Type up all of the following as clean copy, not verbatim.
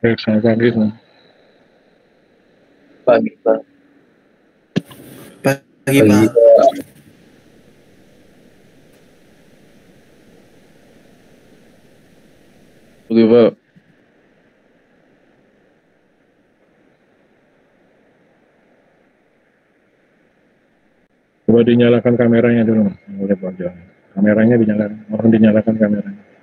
Selamat pagi semua. Pagi, Pak. Pagi, Pak. Oke, Pak. Coba dinyalakan kameranya dulu, Mas. Boleh, Pak. Kameranya dinyalakan. Mohon dinyalakan kameranya.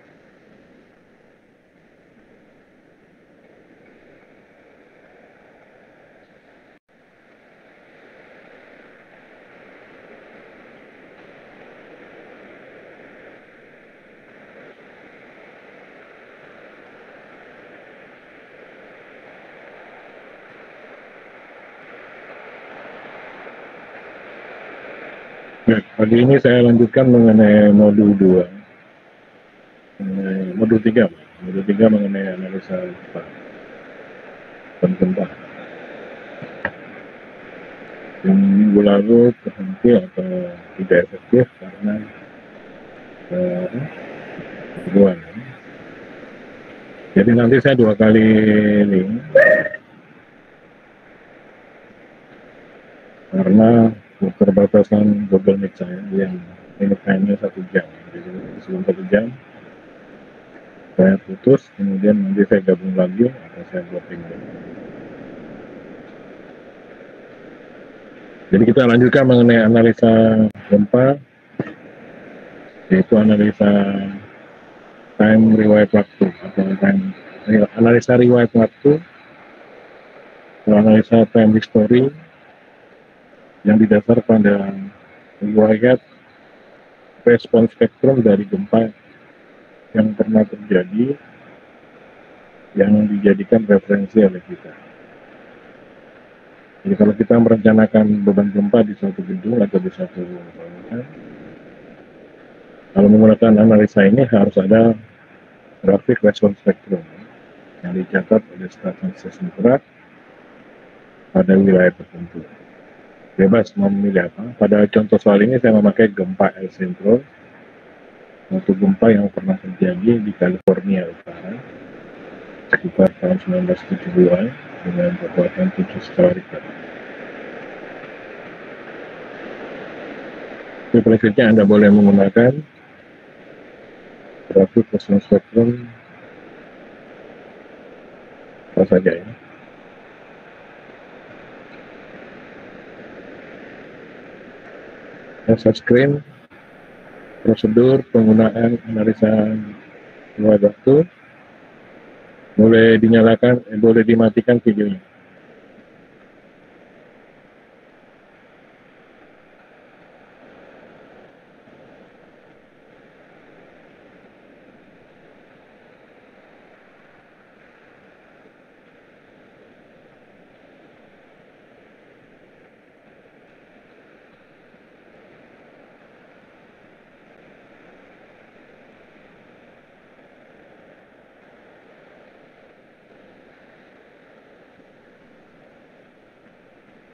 Baik, pagi ini saya lanjutkan mengenai modul 2. Modul 3, Pak. Modul 3 mengenai analisa gempa dan gempa. Yang minggu lalu terhenti atau tidak efektif karena gangguan. Jadi nanti saya 2 kali link karena keterbatasan Google Meet saya yang ini time-nya 1 jam. Jadi sebelum 1 jam saya putus, kemudian nanti saya gabung lagi atau saya blocking. Jadi kita lanjutkan mengenai analisa gempa, yaitu analisa time riwayat waktu atau analisa riwayat waktu atau analisa time history yang didasar pada riwayat respon spektrum dari gempa yang pernah terjadi yang dijadikan referensi oleh kita. Jadi kalau kita merencanakan beban gempa di suatu gedung atau di suatu bangunan, kalau menggunakan analisa ini harus ada grafik respon spektrum yang dicatat oleh stasiun seismograf pada wilayah tertentu. Bebas mau memilih apa. Pada contoh soal ini saya memakai gempa El Centro, suatu gempa yang pernah terjadi di California Utara sekitar tahun 1970-an dengan kekuatan 7 skala Richter. Di berikutnya Anda boleh menggunakan grafik respon spektrum apa saja ya. Share screen, prosedur penggunaan analisa riwayat waktu, boleh dinyalakan, boleh dimatikan videonya.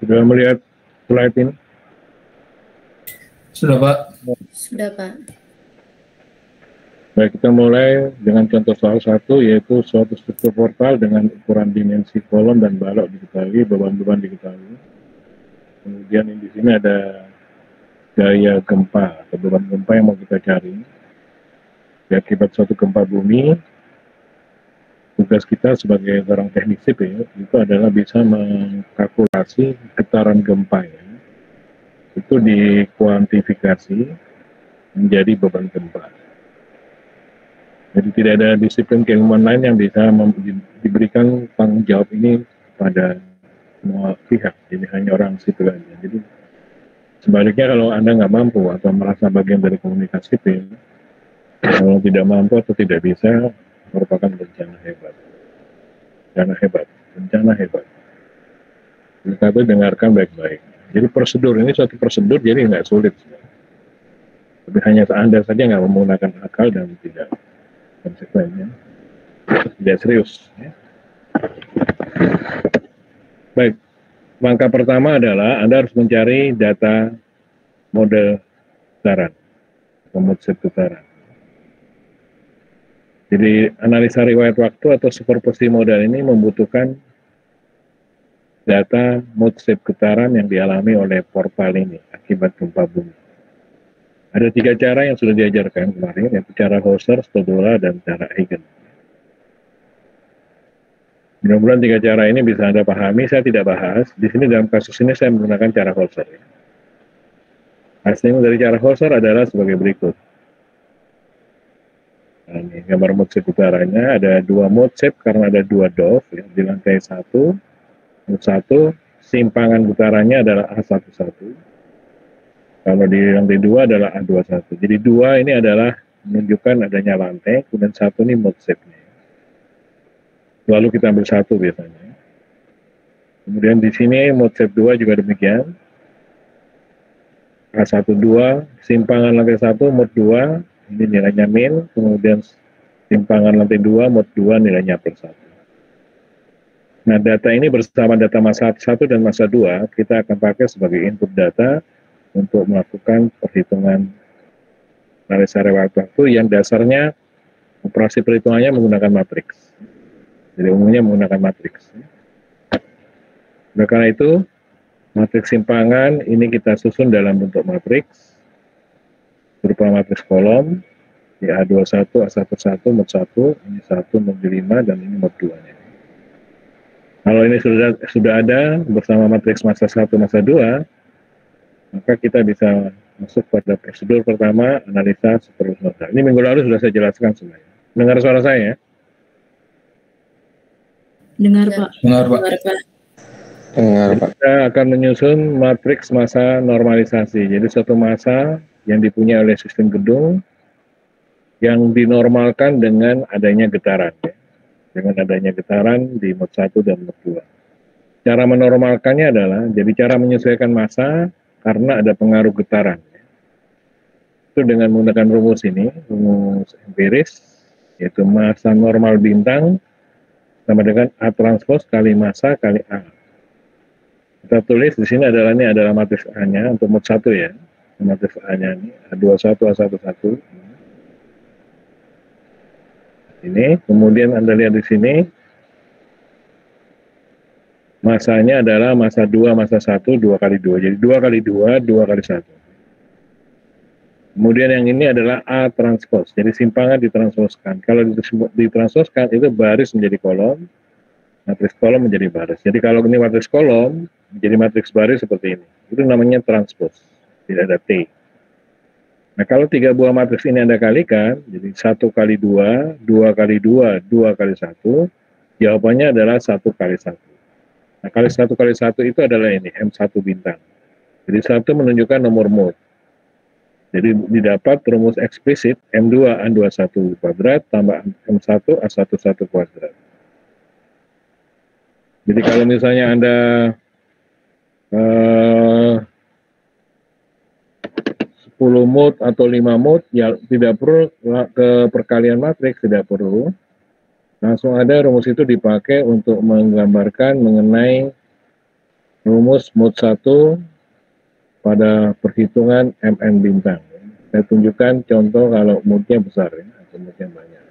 Sudah melihat slide ini? Sudah, Pak. Sudah, Pak. Baik, kita mulai dengan contoh soal 1, yaitu suatu struktur portal dengan ukuran dimensi kolom dan balok diketahui, beban-beban diketahui. Kemudian di sini ada gaya gempa atau beban gempa yang mau kita cari. Akibat suatu gempa bumi, tugas kita sebagai orang teknik sipil itu adalah bisa mengkalkulasi getaran gempa ya. Itu dikuantifikasi menjadi beban gempa. Jadi tidak ada disiplin keilmuan lain yang bisa diberikan tanggung jawab ini pada semua pihak. Jadi hanya orang sipil aja. Jadi sebaliknya kalau Anda nggak mampu atau merasa bagian dari komunitas sipil, kalau tidak mampu atau tidak bisa, merupakan bencana hebat. Bencana hebat. Kita dengarkan baik-baik. Jadi prosedur ini suatu prosedur, jadi nggak sulit. Tapi hanya Anda saja nggak menggunakan akal dan tidak konsekuennya, tidak serius. Ya. Baik, langkah pertama adalah Anda harus mencari data model getaran, model getaran. Jadi analisa riwayat waktu atau superposisi modal ini membutuhkan data mode shape getaran yang dialami oleh portal ini akibat gempa bumi. Ada 3 cara yang sudah diajarkan kemarin, yaitu cara Hauser, Stodola, dan cara Eigen. Mudah-mudahan 3 cara ini bisa Anda pahami. Saya tidak bahas. Di sini dalam kasus ini saya menggunakan cara Hauser. Hasilnya dari cara Hauser adalah sebagai berikut. Nah, ini gambar mode shape getarannya. Ada 2 mode shape karena ada 2 dove ya, di lantai 1. Mode 1, simpangan getarannya adalah A11. Kalau di lantai 2 adalah A21. Jadi 2 ini adalah menunjukkan adanya lantai, kemudian 1 ini mode shape-nya. Lalu kita ambil 1 biasanya. Kemudian di sini mode shape 2 juga demikian. A12, simpangan lantai 1, mode 2, ini nilainya min, kemudian simpangan lantai 2, mode 2, nilainya plus 1. Nah, data ini bersama data masa 1 dan masa 2, kita akan pakai sebagai input data untuk melakukan perhitungan analisa riwayat waktu yang dasarnya operasi perhitungannya menggunakan matriks. Jadi umumnya menggunakan matriks. Oleh karena itu, matriks simpangan ini kita susun dalam bentuk matriks berupa matriks kolom, di A21, A11, mod 1, ini 1, mod 5, dan ini mod 2. Kalau ini sudah ada bersama matriks masa 1, masa 2, maka kita bisa masuk pada prosedur pertama, analisa superposisi modal. Ini minggu lalu sudah saya jelaskan semuanya. Dengar suara saya ya? Dengar, Pak. Dengar, Pak. Dengar, Pak. Kita akan menyusun matriks masa normalisasi. Jadi suatu masa yang dipunyai oleh sistem gedung yang dinormalkan dengan adanya getaran. Ya. Dengan adanya getaran di mod 1 dan mod 2. Cara menormalkannya adalah, jadi cara menyesuaikan massa karena ada pengaruh getaran. Itu dengan menggunakan rumus ini, rumus empiris, yaitu massa normal bintang sama dengan A transpose kali massa kali A. Kita tulis di sini adalah ini adalah matriks A-nya untuk mod 1 ya. Matriks A-nya ini A21, A11. Ini, kemudian Anda lihat di sini masanya adalah massa 2, massa 1, 2 kali 2. Jadi 2 kali 2, 2 kali 1. Kemudian yang ini adalah A transpose. Jadi simpangan ditransposkan. Kalau ditransposkan itu baris menjadi kolom, matriks kolom menjadi baris. Jadi kalau ini matriks kolom, menjadi matriks baris seperti ini. Itu namanya transpose. Tidak ada T. Nah, kalau 3 buah matriks ini Anda kalikan, jadi 1 kali 2, 2 kali 2, 2 kali 1, jawabannya adalah 1 kali 1. Nah, kali 1 kali 1 itu adalah ini, M1 bintang. Jadi 1 menunjukkan nomor mode. Jadi didapat rumus eksplisit M2A21 kuadrat tambah M1 A11 kuadrat. Jadi kalau misalnya Anda 10 mode atau 5 mode, ya tidak perlu ke perkalian matriks, tidak perlu. Langsung ada rumus itu dipakai untuk menggambarkan mengenai rumus mode 1 pada perhitungan MN bintang. Saya tunjukkan contoh kalau mode-nya besar ya, atau mode-nya banyak.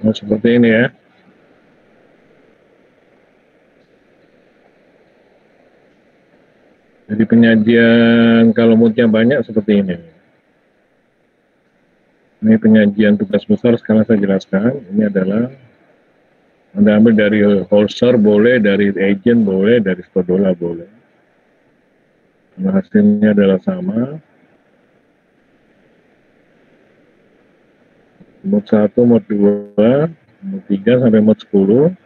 Nah, seperti ini ya. Jadi penyajian kalau moodnya banyak seperti ini. Ini penyajian tugas besar, sekarang saya jelaskan. Ini adalah Anda ambil dari holster boleh, dari agent boleh, dari stodola boleh. Nah, hasilnya adalah sama. Mod 1, mod 2, mod 3 sampai mod 10.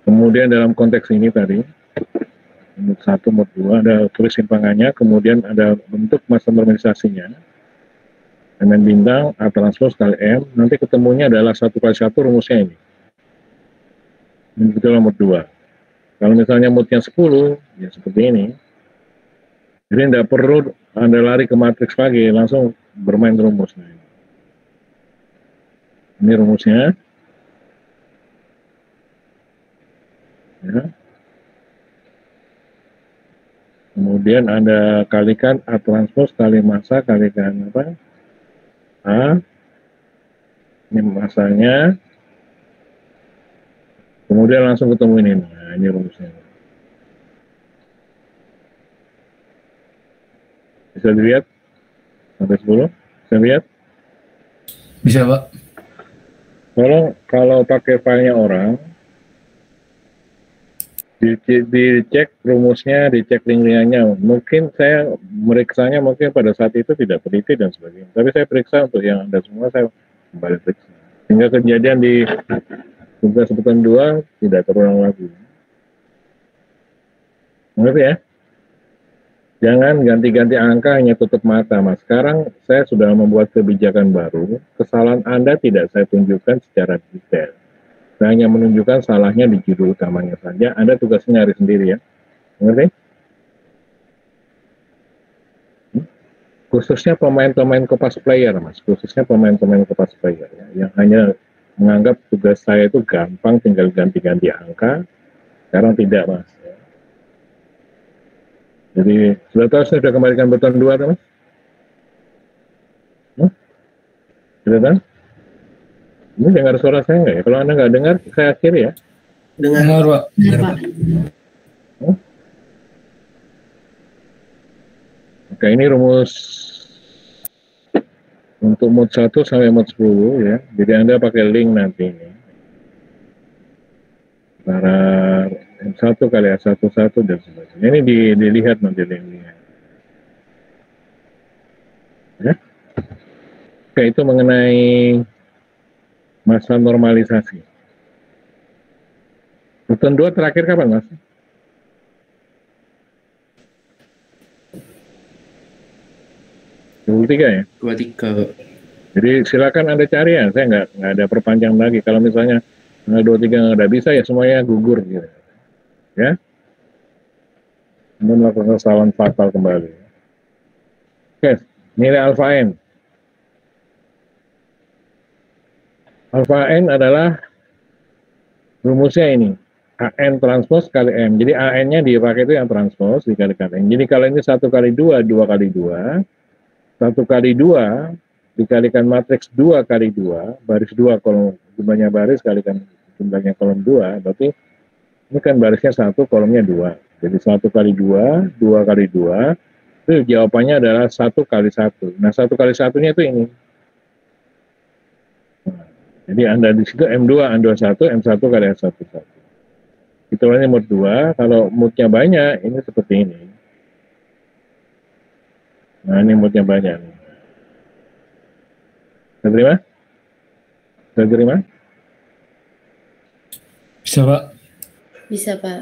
Kemudian dalam konteks ini tadi, mod 1, mod 2 ada tulis simpangannya, kemudian ada bentuk masa normalisasinya. Elemen bintang, A transpose kali M, nanti ketemunya adalah 1 kali 1 rumusnya ini. Ini adalah mod 2. Kalau misalnya modnya 10, ya seperti ini. Jadi tidak perlu Anda lari ke matriks lagi, langsung bermain rumusnya. Ini rumusnya. Ya. Kemudian Anda kalikan A transpose kali massa kalikan apa? A. Ini massanya. Kemudian langsung ketemu ini. Nah, ini rumusnya. Bisa dilihat? Sampai 10? Bisa lihat? Bisa, Pak. Kalau pakai filenya orang, dicek rumusnya, dicek link-linknya. Mungkin saya meriksanya mungkin pada saat itu tidak teliti dan sebagainya. Tapi saya periksa untuk yang Anda semua, saya kembali periksa. Sehingga kejadian di tugas sebutan 2 tidak terulang lagi. Mengerti ya? Jangan ganti-ganti angka hanya tutup mata, Mas. Sekarang saya sudah membuat kebijakan baru. Kesalahan Anda tidak saya tunjukkan secara detail. Saya hanya menunjukkan salahnya di judul utamanya saja. Anda tugasnya nyari sendiri ya. Mengerti? Khususnya pemain-pemain Kopas Player, Mas. Khususnya pemain-pemain Kopas Player ya, yang hanya menganggap tugas saya itu gampang, tinggal ganti-ganti angka. Sekarang tidak, Mas. Jadi, sudah tahu saya sudah kembalikan button 2, Mas? Sudah tahu? Ini dengar suara saya nggak ya? Kalau Anda nggak dengar, saya akhiri ya. Dengar, Pak. Dengar, Pak. Oke, ini rumus untuk mod 1 sampai mod 10 ya. Jadi Anda pakai link nanti ini. Antara M1 kali A11 dan sebagainya. Ini dilihat nanti linknya. Ya. Oke, itu mengenai masa normalisasi. Button 2 terakhir kapan, Mas? Tiga ya? 23. Jadi silakan Anda cari ya, saya nggak ada perpanjang lagi. Kalau misalnya tanggal 23 nggak bisa ya semuanya gugur gitu. Ya. Anda melakukan kesalahan fatal kembali. Oke, nilai alfa N. Alfa N adalah rumusnya ini. AN transpose kali M. Jadi AN-nya dipakai itu yang transpose dikalikan M. Jadi kalau ini 1 kali 2, 2 kali 2. 1 kali 2 dikalikan matriks 2 kali 2, baris 2 kolom, jumlahnya baris kalikan jumlahnya kolom 2, berarti ini kan barisnya 1, kolomnya 2. Jadi 1 kali 2, 2 kali 2, itu jawabannya adalah 1 kali 1. Nah, 1 kali 1-nya itu ini. Nah, jadi Anda di situ M2, N21, M1 kali S11. Hitungannya mod 2, kalau modnya banyak, ini seperti ini. Nah, ini modnya banyak nih. Bisa terima? Bisa terima? Bisa, Pak. Bisa, Pak.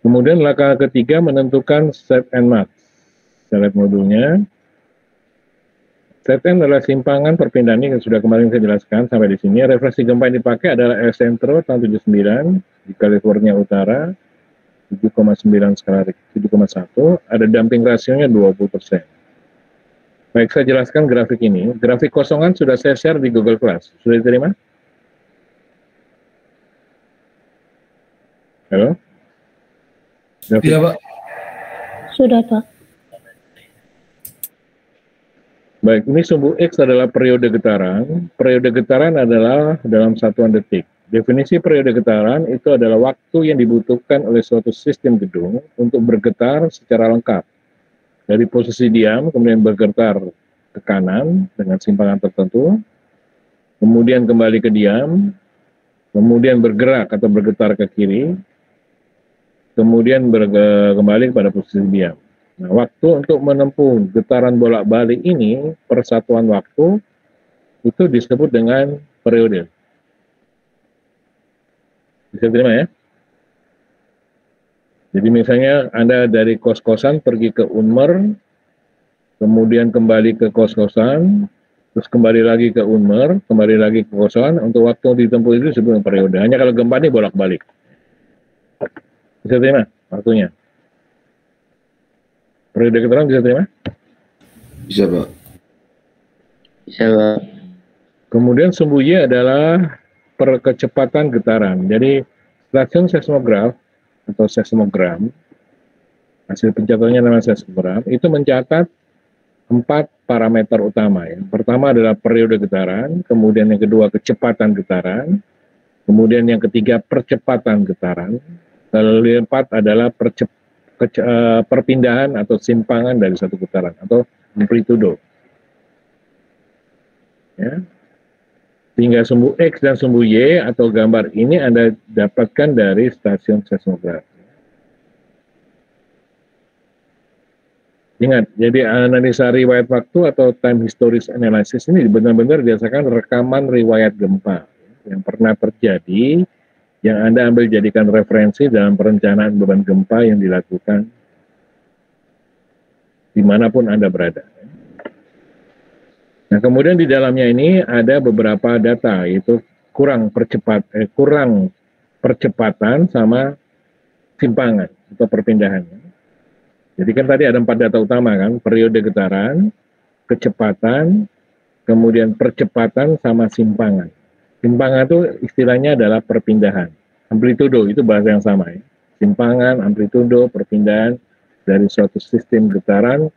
Kemudian langkah ketiga menentukan set and max. Saya lihat modulnya. Set and adalah simpangan perpindahan yang sudah kemarin saya jelaskan sampai di sini. Referensi gempa yang dipakai adalah epicentro tahun 79 di California Utara, 7,9 skala Richter, 7,1. Ada damping rasionya 20%. Baik, saya jelaskan grafik ini. Grafik kosongan sudah saya share di Google Class. Sudah diterima? Halo? David? Iya, Pak. Sudah, Pak. Baik, ini sumbu X adalah periode getaran. Periode getaran adalah dalam satuan detik. Definisi periode getaran itu adalah waktu yang dibutuhkan oleh suatu sistem gedung untuk bergetar secara lengkap. Dari posisi diam, kemudian bergetar ke kanan dengan simpangan tertentu, kemudian kembali ke diam, kemudian bergerak atau bergetar ke kiri, kemudian kembali pada posisi diam. Nah, waktu untuk menempuh getaran bolak-balik ini, persatuan waktu, itu disebut dengan periode. Bisa terima ya? Jadi misalnya Anda dari kos-kosan pergi ke Unmer, kemudian kembali ke kos-kosan, terus kembali lagi ke Unmer, kembali lagi ke kosan, untuk waktu ditempuh itu disebut periode. Hanya kalau gempa ini bolak-balik. Bisa terima waktunya? Periode getaran bisa terima? Bisa, Pak. Bisa, Pak. Kemudian sumbu Y adalah perkecepatan getaran. Jadi stasiun seismograf atau seismogram, hasil pencatatannya namanya seismogram, itu mencatat 4 parameter utama. Yang pertama adalah periode getaran, kemudian yang kedua kecepatan getaran, kemudian yang ketiga percepatan getaran, lalu yang keempat adalah perpindahan atau simpangan dari satu getaran atau amplitudo. Ya. Sehingga sumbu X dan sumbu Y atau gambar ini Anda dapatkan dari stasiun seismograf. Ingat, jadi analisa riwayat waktu atau time histories analysis ini benar-benar berdasarkan rekaman riwayat gempa yang pernah terjadi, yang Anda ambil jadikan referensi dalam perencanaan beban gempa yang dilakukan dimanapun Anda berada. Nah, kemudian di dalamnya ini ada beberapa data, yaitu kurang percepatan sama simpangan atau perpindahan. Jadi kan tadi ada 4 data utama kan, periode getaran, kecepatan, kemudian percepatan sama simpangan. Simpangan itu istilahnya adalah perpindahan. Amplitudo itu bahasa yang sama ya. Simpangan, amplitudo, perpindahan dari suatu sistem getaran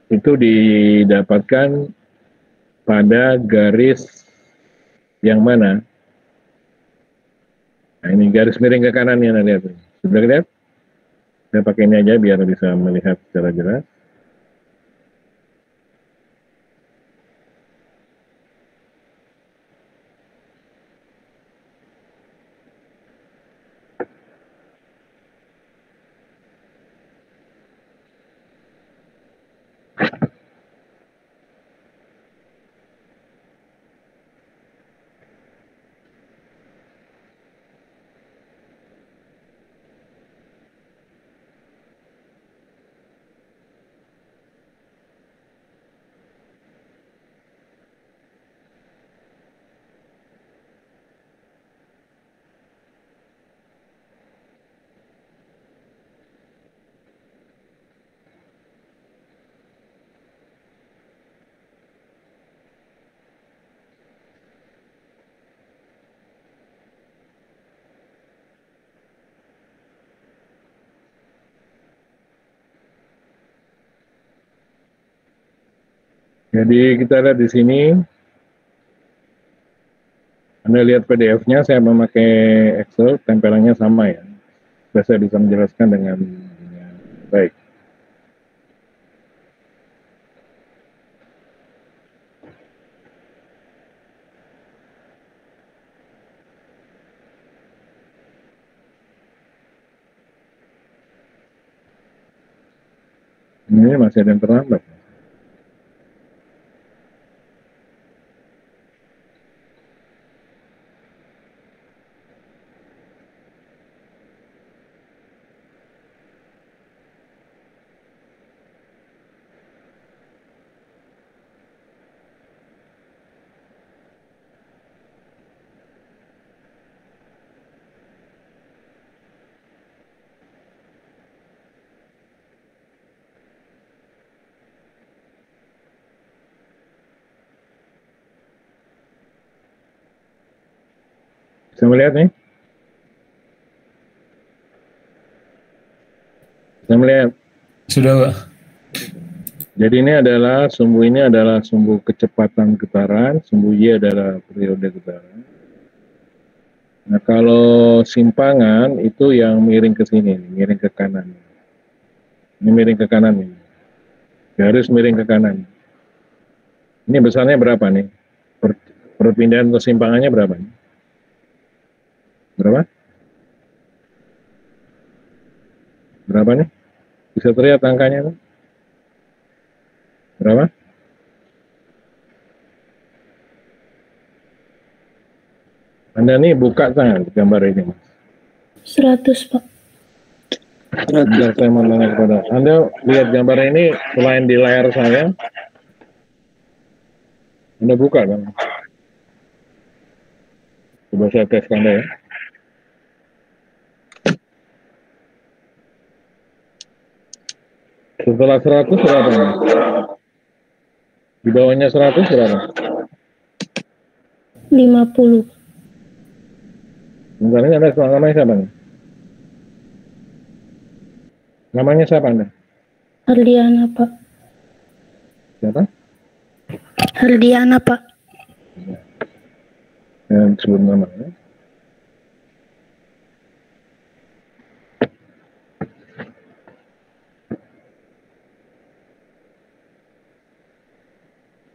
itu didapatkan pada garis yang mana? Nah, ini garis miring ke kanan yang Anda lihat. Sudah lihat? Saya pakai ini aja biar bisa melihat secara jelas. Jadi kita lihat di sini, Anda lihat PDF-nya, saya memakai Excel, tempelannya sama ya. Supaya saya bisa menjelaskan dengan baik. Ini masih ada yang terlambat. Bisa melihat nih? melihat? Sudah, Pak. Jadi ini adalah sumbu kecepatan getaran, sumbu Y adalah periode getaran. Nah, kalau simpangan itu yang miring ke sini, miring ke kanan. Ini miring ke kanan ini. Garis miring ke kanan. Ini besarnya berapa nih? Perpindahan kesimpangannya berapa nih? Berapa? Berapa nih? Bisa terlihat angkanya tuh? Berapa? Anda nih buka tangan gambar ini, Mas. 100, Pak. Bentar, saya mau tanya kepada Anda, lihat gambar ini selain di layar saya, Anda buka kan? Coba saya tes Anda ya. Setelah 100 berapa nih? Di bawahnya 100 berapa? 50. Bentar, ini Anda namanya siapa nih? Namanya siapa Anda? Hardiana, Pak. Siapa? Hardiana, Pak. Yang sebut namanya.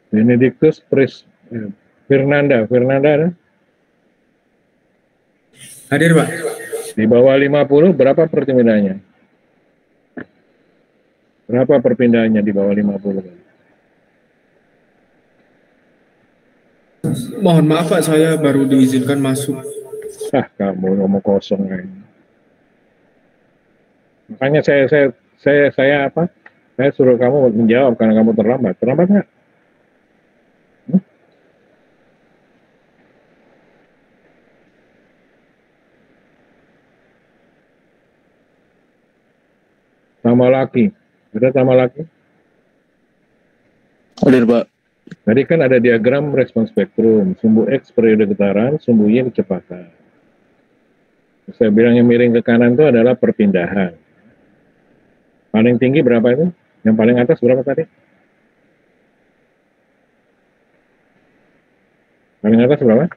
Benedictus Fernanda ada? Hadir, Pak. Di bawah 50 berapa perpindahannya? Berapa perpindahannya di bawah 50? Mohon maaf, Pak, saya baru diizinkan masuk. Kamu ngomong kosong aja. Makanya saya apa? Saya suruh kamu menjawab karena kamu terlambat. Terlambat nggak? Sama laki. Ada sama laki? Hadir, Pak. Tadi kan ada diagram respons spektrum. Sumbu X periode getaran, sumbu Y kecepatan. Saya bilang yang miring ke kanan itu adalah perpindahan. Paling tinggi berapa itu? Yang paling atas berapa tadi? Paling atas berapa?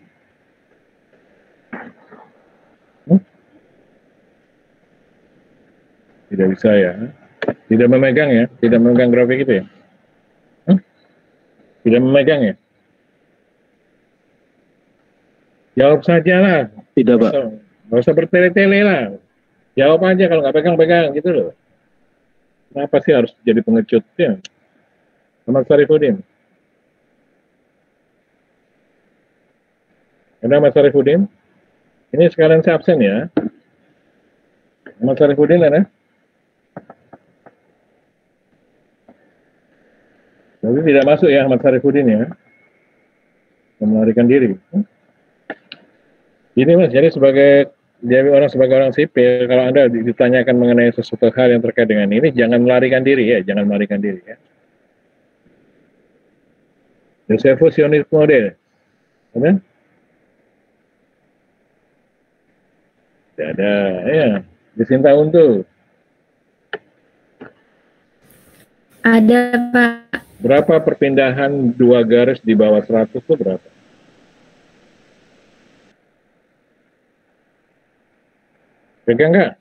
Tidak bisa ya. Tidak memegang ya. Tidak memegang grafik itu ya. Tidak memegang ya. Jawab saja lah. Tidak, Pak. Nggak usah bertele-tele lah. Jawab aja kalau nggak pegang-pegang gitu loh. Kenapa sih harus jadi pengecut ya? Ahmad Syarifuddin. Ada Ahmad Syarifuddin? Ini sekalian saya absen ya. Ahmad Syarifuddin ada? Tapi tidak masuk ya Ahmad Syarifuddin ya. Melarikan diri. Ini Mas, jadi sebagai orang sipil, kalau Anda ditanyakan mengenai sesuatu hal yang terkait dengan ini, jangan melarikan diri ya, jangan melarikan diri ya. Josephus Ionis model, ada? Tidak ada, ya. Disinta untuk. Ada, Pak. Berapa perpindahan dua garis di bawah 100 itu berapa? Pegang nggak?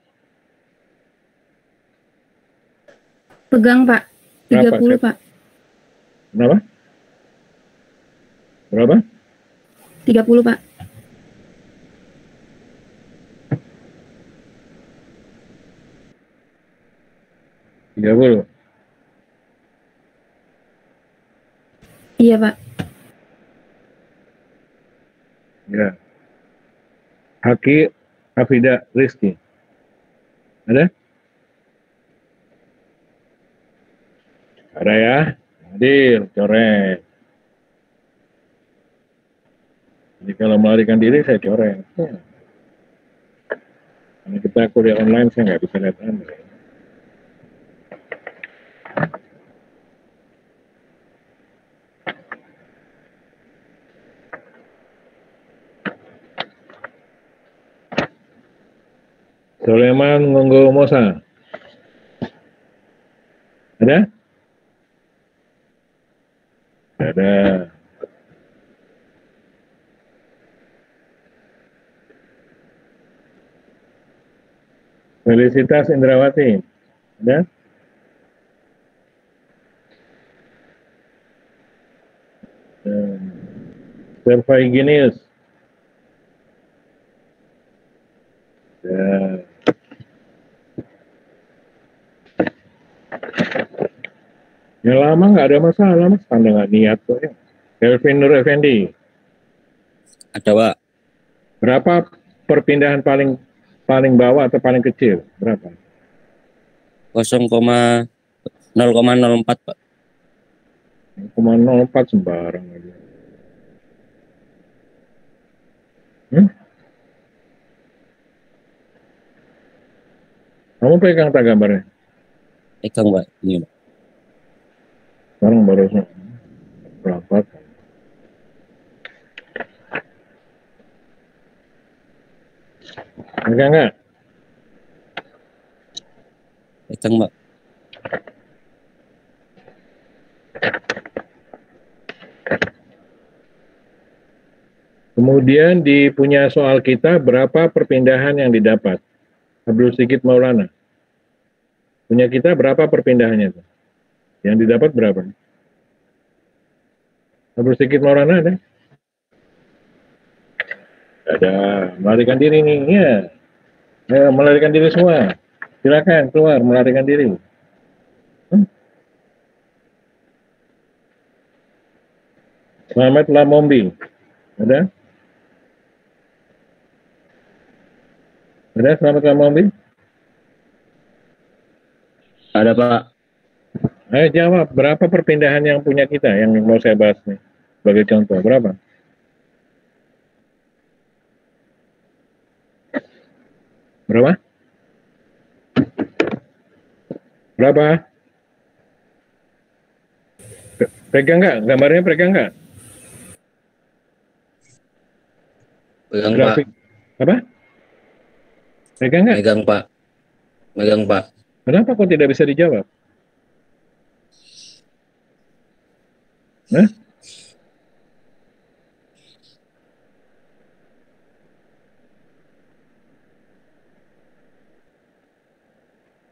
Pegang, Pak. 30, Berapa, Pak. Kenapa? Berapa? 30, Pak. Tiga puluh. Iya, Pak. Ya. Haki Afida Rizky. Ada? Ada ya? Hadir, coret. Jadi kalau melarikan diri saya coret. Karena kita kuliah online saya nggak bisa lihat Anda. Sulaiman Ngonggo Mosa. Ada? Ada. Felicitas Indrawati. Ada? Serva Iginius. Ya. Yang lama nggak ada masalah, Mas. Anda nggak niat kok ya. Kelvin Nur Effendi. Ada, Pak. Berapa perpindahan paling bawah atau paling kecil? Berapa? 0,04, Pak. 0,04 sembarang aja. Kamu pegang tak gambarnya? Pegang, Pak. Ini, Pak. Sekarang baru berapa? Enggak. Pegang, Pak. Kemudian di punya soal kita berapa perpindahan yang didapat? Abdul Sigit Maulana. Punya kita berapa perpindahannya? Yang didapat berapa? Abdul Sigit Maulana ada? Ada. Melarikan diri nih, ya. Melarikan diri semua. Silakan keluar, melarikan diri. Selamat Lamombi. Ada? Ada Selamat Lamombi? Ada, Pak. Ayo jawab, berapa perpindahan yang punya kita yang mau saya bahas nih? Sebagai contoh, berapa? Berapa? Berapa? Pegang nggak? Gambarnya pegang nggak? Pegang, Grafik. Pak. Apa? Pegang nggak? Megang, Pak. Megang, Pak. Kenapa kok tidak bisa dijawab? Hah?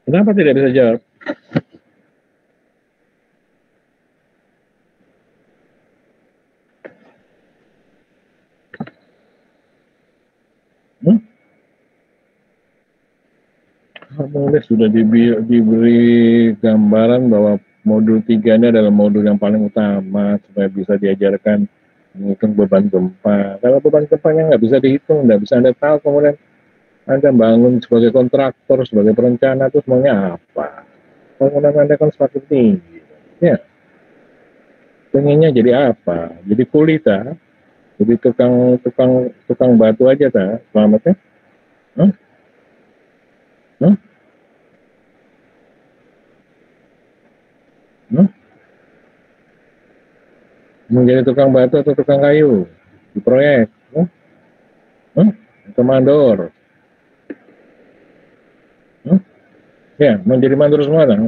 Kenapa tidak bisa jawab? Kamu sudah diberi gambaran bahwa modul 3 ini adalah modul yang paling utama supaya bisa diajarkan menghitung beban gempa. Kalau beban gempanya nggak bisa dihitung, nggak bisa Anda tahu, kemudian Anda bangun sebagai kontraktor, sebagai perencana, itu semuanya apa? Bangunan Anda kan semakin tinggi. Ya. Pengennya jadi apa? Jadi kuli tak? Jadi tukang batu aja tak? Selamatnya? Huh? Huh? Huh? Menjadi tukang batu atau tukang kayu di proyek? Huh? Huh? Atau mandor? Huh? Ya, menjadi mandor semua tak?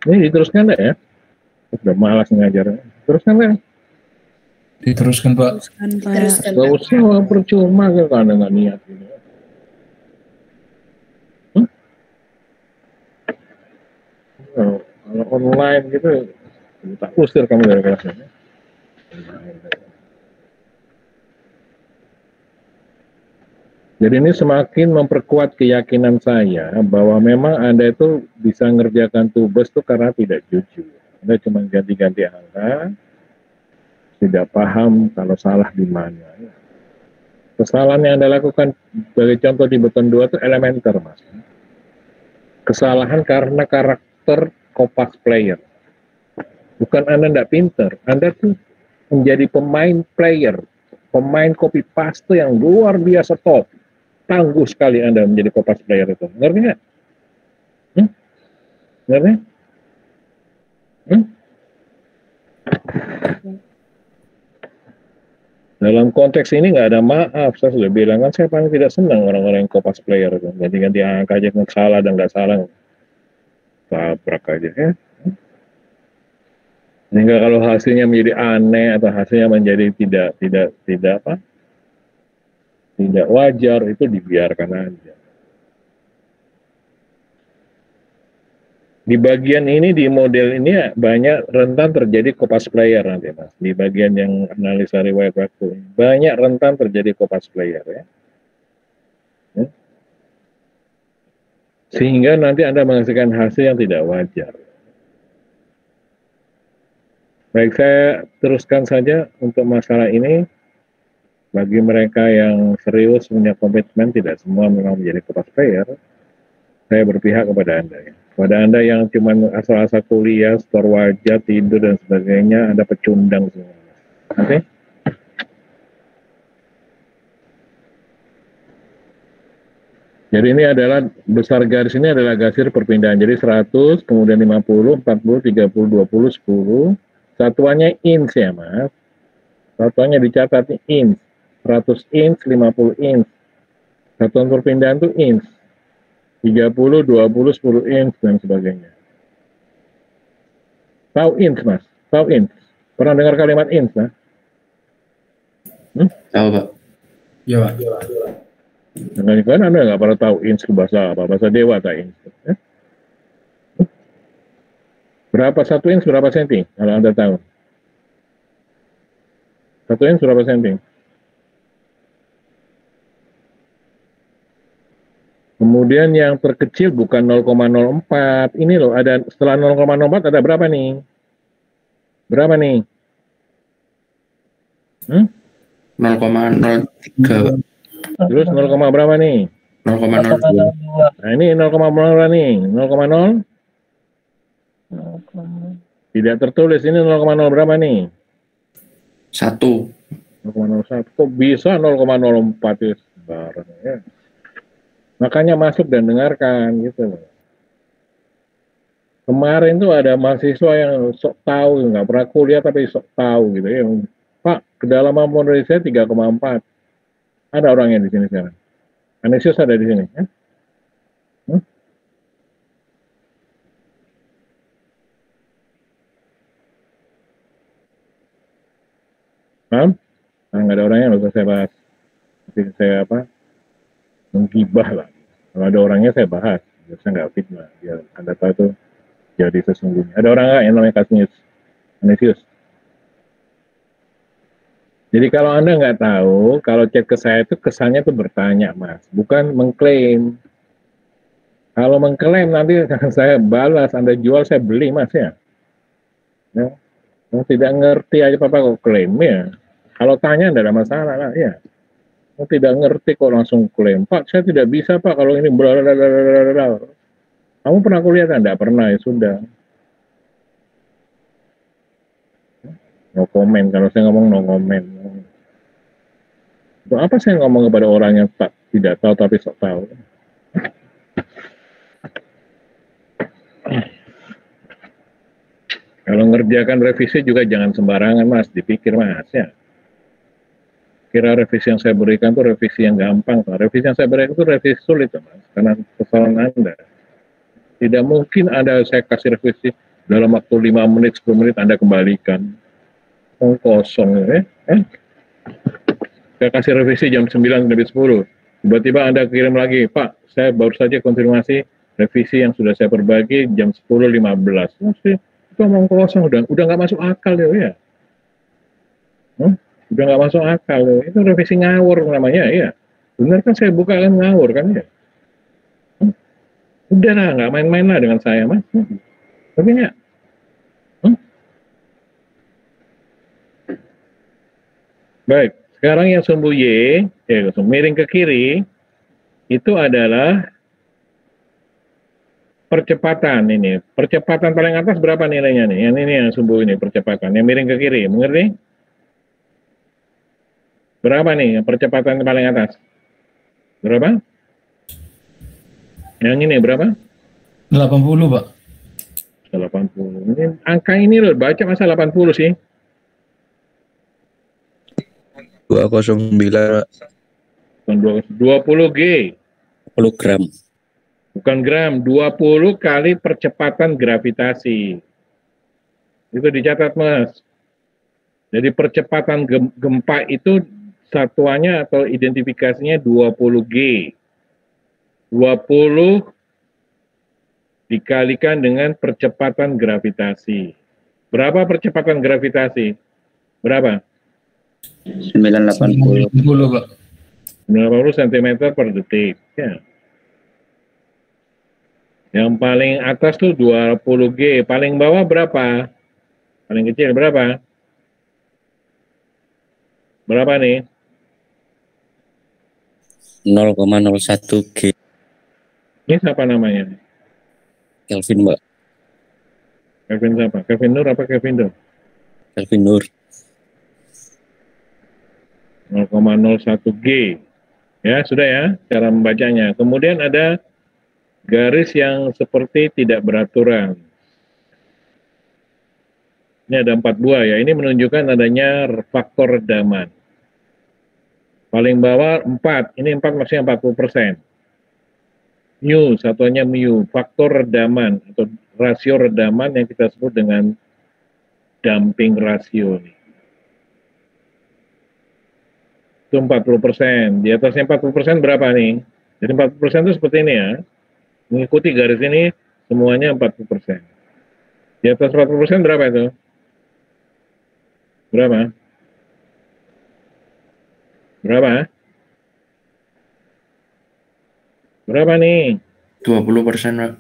Ini diteruskan enggak ya? Udah malas ngajar. Teruskan enggak? Diteruskan, Pak. Gak usah, percuma kalau Anda nggak niat. Gitu. Kalau online gitu, tak usir kamu dari kelasnya. Jadi ini semakin memperkuat keyakinan saya bahwa memang Anda itu bisa ngerjakan tugas itu karena tidak jujur. Anda cuma ganti-ganti angka, tidak paham kalau salah di mana. Kesalahan yang Anda lakukan sebagai contoh di beton 2 itu elementer, Mas. Kesalahan karena karakter Kopas player. Bukan Anda tidak pinter, Anda tuh menjadi pemain player, pemain copy paste yang luar biasa top. Tangguh sekali Anda menjadi Kopas player itu. Ngerti nggak? Ngerti? Dalam konteks ini nggak ada maaf, saya sudah bilang kan saya paling tidak senang orang-orang yang kopas player itu. Ganti-ganti angka aja yang salah dan nggak salah, tabrak aja ya. Sehingga kalau hasilnya menjadi aneh atau hasilnya menjadi tidak wajar, itu dibiarkan aja. Di bagian ini, di model ini banyak rentan terjadi kopas player nanti Mas. Di bagian yang analisa riwayat waktu, banyak rentan terjadi kopas player ya. Sehingga nanti Anda menghasilkan hasil yang tidak wajar. Baik, saya teruskan saja untuk masalah ini. Bagi mereka yang serius punya komitmen, tidak semua memang menjadi kopas player. Saya berpihak kepada Anda ya. Pada Anda yang cuma asal-asal kuliah, setor wajah, tidur, dan sebagainya, Anda pecundang semua. Oke? Jadi ini adalah, besar garis ini adalah gasir perpindahan. Jadi 100, kemudian 50, 40, 30, 20, 10. Satuannya inch ya Mas. Satuannya dicatat inch. 100 inch, 50 inch. Satuan perpindahan itu inch. 30, 20, 10 inch, dan sebagainya. Tahu inch, Mas? Tahu inch? Pernah dengar kalimat inch, Mas? Tahu, Pak. Ya, Pak. Kan Anda nggak pernah tahu inch itu bahasa apa? Bahasa Dewa tak inch. Berapa 1 inch, berapa senti? Kalau Anda tahu. 1 inch berapa senti? Kemudian yang terkecil bukan 0,04. Ini loh, ada setelah 0,04 ada berapa nih? Berapa nih? 0,03. Terus 0, berapa nih? 0,02. Nah ini 0, berapa nih? 0,0? Tidak tertulis, ini 0,0 berapa nih? 1. 0,01. Kok bisa 0,04 itu sebarang ya? Makanya masuk dan dengarkan gitu loh. Kemarin tuh ada mahasiswa yang sok tahu, nggak pernah kuliah tapi sok tahu gitu ya. Pak, kedalaman pondok saya 3,4. Ada orangnya di sini sekarang. Anesius ada di sini. Ya? Paham? Nah, nggak ada orangnya, nggak usah saya bahas. Nanti saya menggibah lah. Kalau ada orangnya saya bahas, saya nggak fitnah. Biar Anda tahu itu jadi sesungguhnya. Ada orang nggak yang namanya Anesius? Jadi kalau Anda nggak tahu, kalau chat ke saya itu kesannya itu bertanya, Mas, bukan mengklaim. Kalau mengklaim nanti saya balas, Anda jual saya beli, Mas ya. Ya. Tidak ngerti aja Papa kok klaim ya. Kalau tanya tidak ada masalah lah ya. Tidak ngerti kok langsung klaim. Pak, saya tidak bisa Pak kalau ini blablabla. Kamu pernah kuliah kan? Tidak pernah, ya sudah. No comment. Kalau saya ngomong no comment. Untuk apa saya ngomong kepada orang yang tidak tahu tapi sok tahu? Kalau ngerjakan revisi juga jangan sembarangan Mas, dipikir Mas ya. Kira revisi yang saya berikan itu revisi yang gampang. Revisi yang saya berikan itu revisi sulit, Mas, karena kesalahan Anda. Tidak mungkin saya kasih revisi dalam waktu 5 menit, 10 menit Anda kembalikan. Kosong ya. Saya kasih revisi jam 9 lebih 10. Tiba-tiba Anda kirim lagi, Pak, saya baru saja konfirmasi revisi yang sudah saya perbagi jam 10.15. Itu omong kosong, udah nggak masuk akal ya. Udah nggak masuk akal, itu revisi ngawur namanya ya. Benar kan saya buka kan ngawur kan ya. Udah lah, nggak main-main lah dengan saya Mas. Tapi ya, baik. Sekarang yang sumbu Y, miring ke kiri, itu adalah percepatan ini. Percepatan paling atas berapa nilainya nih? Yang ini yang sumbu ini percepatan. Yang miring ke kiri, mengerti? Berapa nih percepatan paling atas? Berapa? Yang ini berapa? 80, Pak. 80. Ini angka ini loh, baca masa 80 sih? 209, Pak. Bukan 20 G, 10 gram. bukan gram, 20 kali percepatan gravitasi. Itu dicatat, Mas. Jadi percepatan gempa itu satuannya atau identifikasinya 20 G. 20 dikalikan dengan percepatan gravitasi. Berapa percepatan gravitasi? Berapa? 980. 90, Pak. 90 cm per detik. Ya. Yang paling atas tuh 20 G. Paling bawah berapa? Paling kecil berapa? Berapa nih? 0,01 G. Ini siapa namanya? Kelvin, Mbak. Kevin siapa? Kevin Nur apa Kevin Nur? Kelvin Nur. 0,01 G. Ya, sudah ya cara membacanya. Kemudian ada garis yang seperti tidak beraturan. Ini ada 4 buah ya. Ini menunjukkan adanya faktor redaman. Paling bawah 4. Ini 4 maksudnya 40%. Mu, satuannya mu. Faktor redaman atau rasio redaman yang kita sebut dengan damping rasio. Itu 40%. Di atasnya 40% berapa nih? Jadi 40% itu seperti ini ya. Mengikuti garis ini semuanya 40%. Di atas 40% berapa itu? Berapa? Berapa? Berapa nih? 20%, Pak.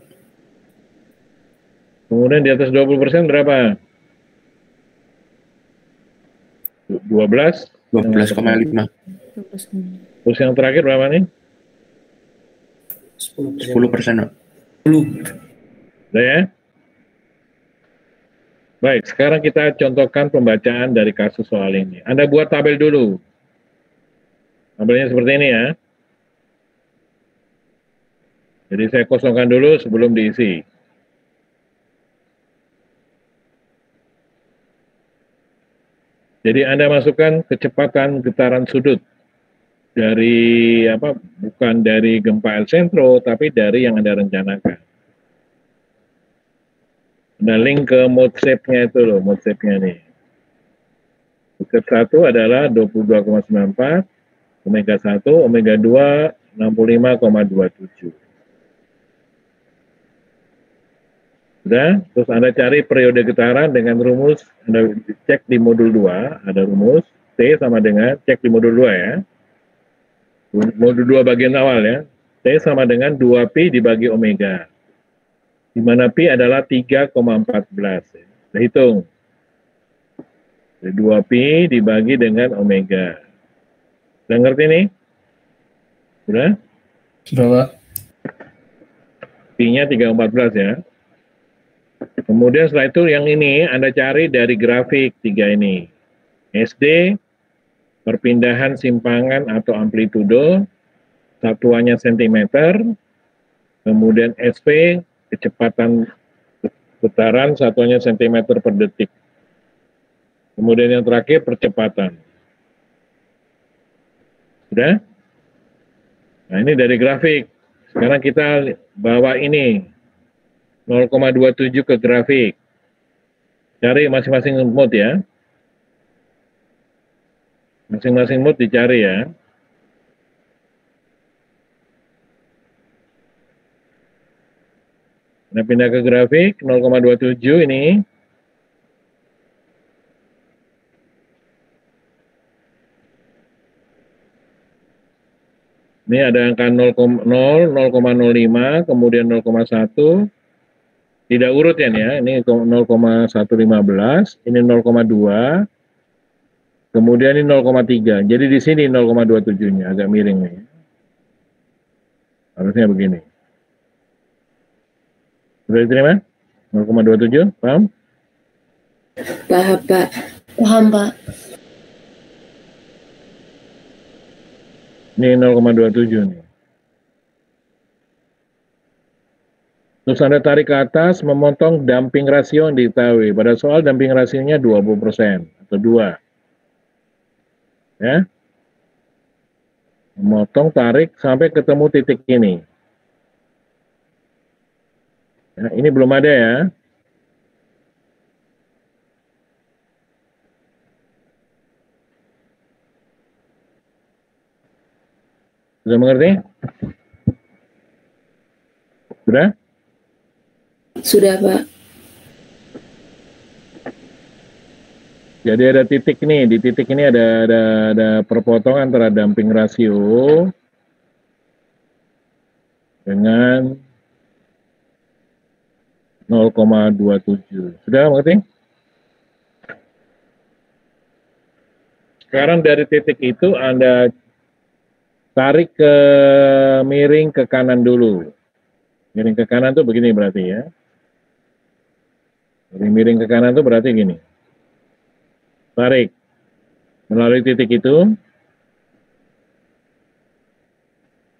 Kemudian di atas 20% berapa? 12? 12,5. Terus yang terakhir berapa nih? 10%, Pak. 10. Udah ya? Baik, sekarang kita contohkan pembacaan dari kasus soal ini. Anda buat tabel dulu. Tabelnya seperti ini ya. Jadi saya kosongkan dulu sebelum diisi. Jadi Anda masukkan kecepatan getaran sudut dari bukan dari gempa epicentro, tapi dari yang Anda rencanakan. Ada link ke mode shape-nya itu loh, mode shape-nya nih. Mode shape 1 adalah 22,94, omega 1, omega 2, 65,27. Sudah, terus Anda cari periode getaran dengan rumus, Anda cek di modul 2, ada rumus, T sama dengan, cek di modul 2 ya. Modul 2 bagian awal ya, T sama dengan 2pi dibagi omega. Di mana pi adalah 3,14. Ya. Kita hitung. 2pi dibagi dengan omega. Sudah ngerti nih? Sudah? Sudah, Pak. Pi-nya 3,14 ya. Kemudian setelah itu yang ini Anda cari dari grafik 3 ini. SD, perpindahan simpangan atau amplitudo, satuannya sentimeter, kemudian SP, kecepatan putaran satuannya sentimeter per detik. Kemudian yang terakhir percepatan. Sudah? Nah ini dari grafik. Sekarang kita bawa ini 0,27 ke grafik. Cari masing-masing mode ya. Masing-masing mode dicari ya. Nah, pindah ke grafik 0,27 ini. Ini ada angka 0,0, 0,05, kemudian 0,1. Tidak urut ya, ini 0,115, ini 0,2, kemudian ini 0,3. Jadi di sini 0,27-nya agak miring nih. Harusnya begini. Sudah diterima? 0,27, paham? Paham, Pak. Paham, Pak. Ini 0,27 nih. Terus Anda tarik ke atas, memotong damping rasio yang diketahui. Pada soal damping rasionya 20% atau 2. Ya. Memotong, tarik sampai ketemu titik ini. Ya, ini belum ada ya. Sudah mengerti? Sudah? Sudah, Pak. Jadi ada titik nih, di titik ini ada perpotongan antara damping rasio dengan 0,27. Sudah mengerti? Sekarang dari titik itu Anda tarik ke miring ke kanan dulu. Miring ke kanan tuh begini berarti ya. Jadi miring ke kanan tuh berarti gini. Tarik melalui titik itu.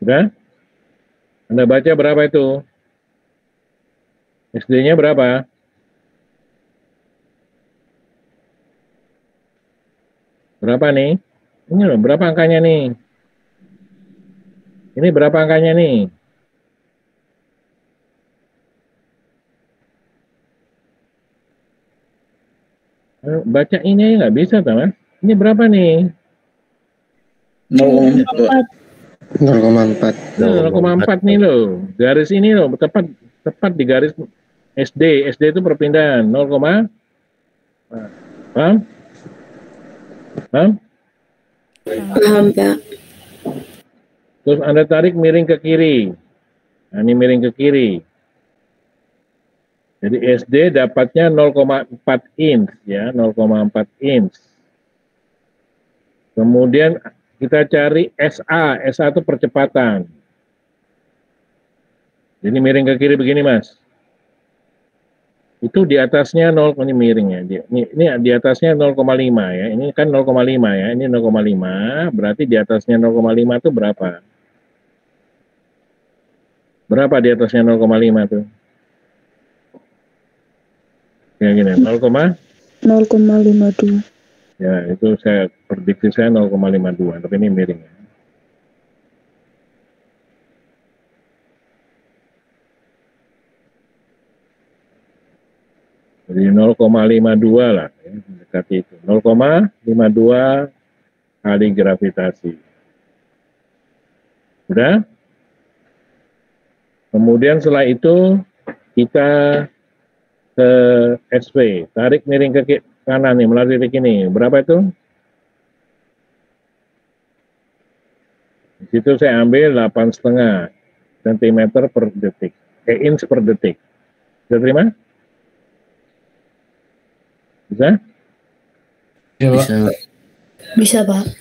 Sudah? Anda baca berapa itu? SD-nya berapa? Berapa nih? Ini loh, berapa angkanya nih? Ini berapa angkanya nih? Baca ini nggak bisa, teman. Ini berapa nih? 0,4. 0,4 nih loh. Garis ini loh, tepat di garis SD. SD itu perpindahan 0, paham? Paham? Paham, Pak. Terus Anda tarik miring ke kiri. Nah, ini miring ke kiri. Jadi SD dapatnya 0,4 inch ya, 0,4 inch. Kemudian kita cari SA. SA itu percepatan. Jadi miring ke kiri begini, Mas. Itu di atasnya 0, ini miring ya. Ini di atasnya 0,5 ya. Ini kan 0,5 ya. Ini 0,5, berarti di atasnya 0,5 itu berapa? Berapa di atasnya 0,5 tuh? Kayak gini, 0,52. Ya, itu saya prediksi saya 0,52, tapi ini miring ya. Jadi 0,52 lah, ya, mendekati itu. 0,52 kali gravitasi. Sudah? Kemudian setelah itu kita ke SV, tarik miring ke kanan nih, melalui titik ini. Berapa itu? Di situ saya ambil 8,5 cm per detik, inch per detik. Bisa terima? Bisa? Ya, Pak. Bisa, Pak. Bisa, Pak.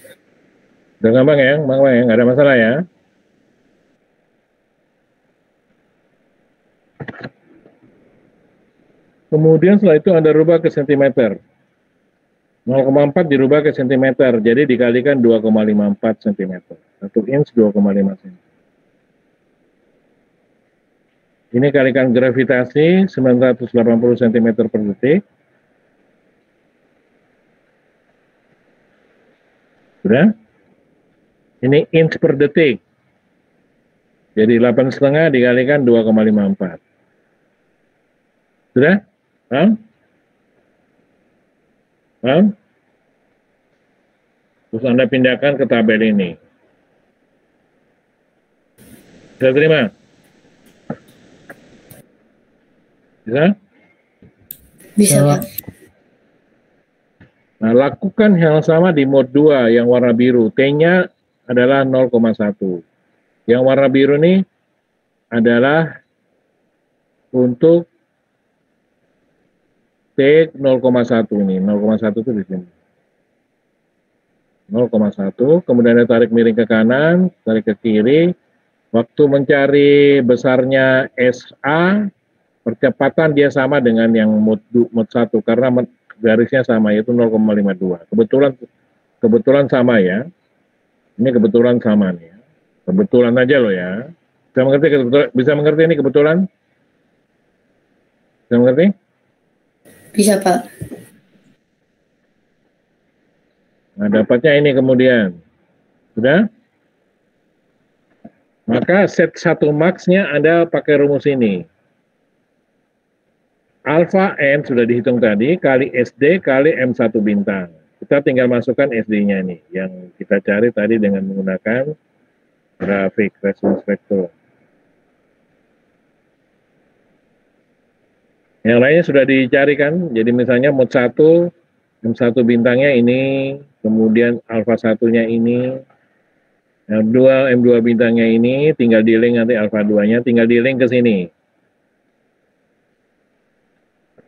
Udah gampang ya, nggak ada masalah ya. Kemudian setelah itu Anda rubah ke sentimeter. 0,4 dirubah ke sentimeter, jadi dikalikan 2,54 cm. 1 inch 2,5 cm. Ini kalikan gravitasi 980 cm per detik. Sudah? Ini inch per detik. Jadi 8,5 dikalikan 2,54. Sudah? Paham? Paham? Terus Anda pindahkan ke tabel ini. Bisa terima? Bisa? Bisa, Ya, Pak. Nah, lakukan hal sama di mode 2 yang warna biru. T-nya adalah 0,1. Yang warna biru ini adalah untuk T 0,1 ini. 0,1 itu di sini. 0,1, kemudian Anda tarik miring ke kanan, tarik ke kiri. Waktu mencari besarnya SA, percepatan dia sama dengan yang mode 1 karena garisnya sama, yaitu 0,52. Kebetulan sama ya. Ini kebetulan sama nih. Kebetulan aja loh ya. Bisa mengerti ini kebetulan? Bisa mengerti? Bisa, Pak. Nah, dapatnya ini kemudian. Sudah? Maka set 1 max-nya Anda pakai rumus ini. Alfa N sudah dihitung tadi, kali SD kali M1 bintang. Kita tinggal masukkan SD-nya nih, yang kita cari tadi dengan menggunakan grafik resonance vektor. Yang lainnya sudah dicarikan, jadi misalnya mod 1, M1 bintangnya ini, kemudian alfa 1-nya ini, M2 bintangnya ini, tinggal di-link nanti alfa 2-nya, tinggal di-link ke sini.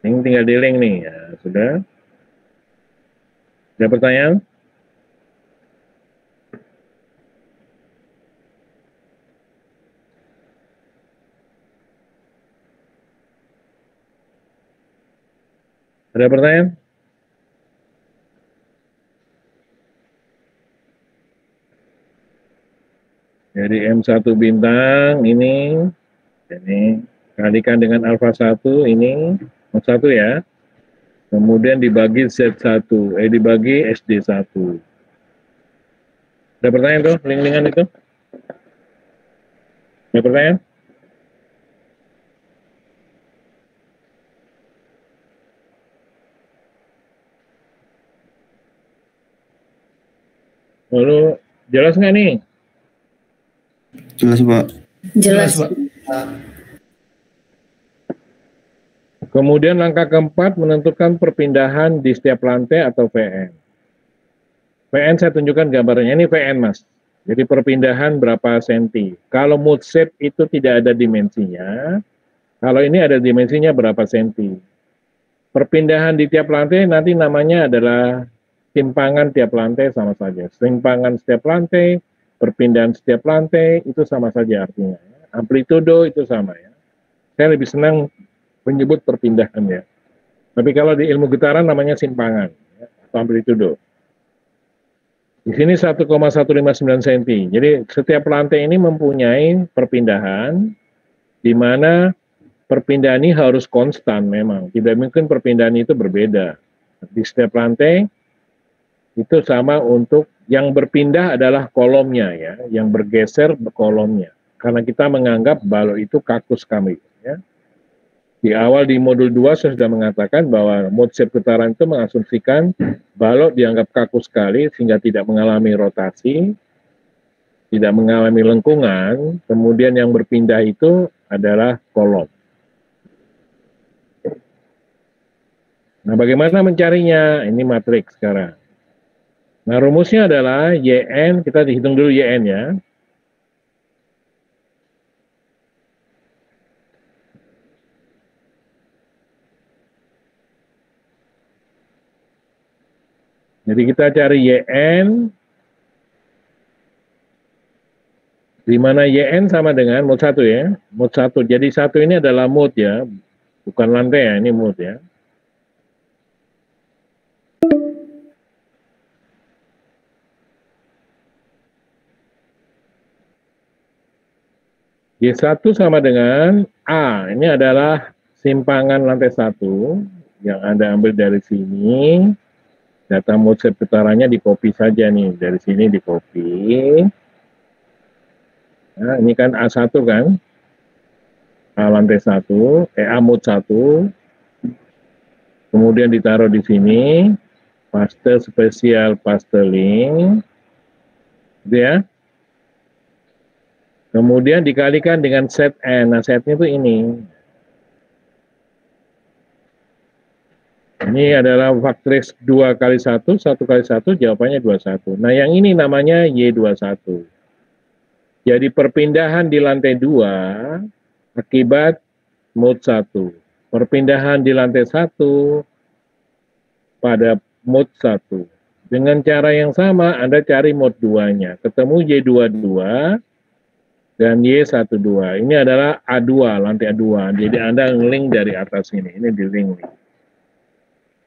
Ini tinggal di-link nih, ya, sudah. Ada pertanyaan? Ada pertanyaan? Jadi M1 bintang ini kalikan dengan alfa 1 ini, mod 1 ya. Kemudian dibagi Z1, dibagi SD1. Ada pertanyaan tuh, link-linkan itu? Ada pertanyaan? Lalu, jelas nggak nih? Jelas, Pak. Jelas. Pak. Kemudian langkah keempat menentukan perpindahan di setiap lantai atau VN. VN saya tunjukkan gambarnya, ini VN Mas. Jadi perpindahan berapa senti. Kalau mood set itu tidak ada dimensinya, kalau ini ada dimensinya berapa senti. Perpindahan di tiap lantai nanti namanya adalah simpangan tiap lantai sama saja. Simpangan setiap lantai, perpindahan setiap lantai itu sama saja artinya. Amplitudo itu sama ya. Saya lebih senang menyebut perpindahan ya. Tapi kalau di ilmu getaran namanya simpangan ya, atau amplitudo. Di sini 1,159 cm. Jadi setiap lantai ini mempunyai perpindahan di mana perpindahan ini harus konstan memang. Tidak mungkin perpindahan itu berbeda. Di setiap lantai itu sama untuk yang berpindah adalah kolomnya ya, yang bergeser kolomnya. Karena kita menganggap balok itu kakus kami ya. Di awal di modul 2 saya sudah mengatakan bahwa mode shape getaran itu mengasumsikan balok dianggap kaku sekali sehingga tidak mengalami rotasi, tidak mengalami lengkungan, kemudian yang berpindah itu adalah kolom. Nah, bagaimana mencarinya? Ini matriks sekarang. Nah, rumusnya adalah YN, kita dihitung dulu YN ya. Jadi kita cari YN, di mana YN sama dengan mod 1 ya, mod 1. Jadi 1 ini adalah mod ya, bukan lantai ya, ini mod ya. Y1 sama dengan A, ini adalah simpangan lantai 1 yang Anda ambil dari sini. Data mode shape getarannya di copy saja nih, dari sini di copy. Nah, ini kan A1 kan, A lantai 1, A mode 1, kemudian ditaruh di sini, paste spesial paste link, gitu ya. Kemudian dikalikan dengan set N, nah setnya itu ini. Ini adalah faktor 2 kali 1, 1 kali 1, jawabannya 21. Nah, yang ini namanya Y21. Jadi perpindahan di lantai 2 akibat mode 1. Perpindahan di lantai 1 pada mode 1. Dengan cara yang sama, Anda cari mode 2-nya. Ketemu Y22 dan Y12. Ini adalah A2, lantai A2. Jadi Anda nge-link dari atas ini. Ini di link nih.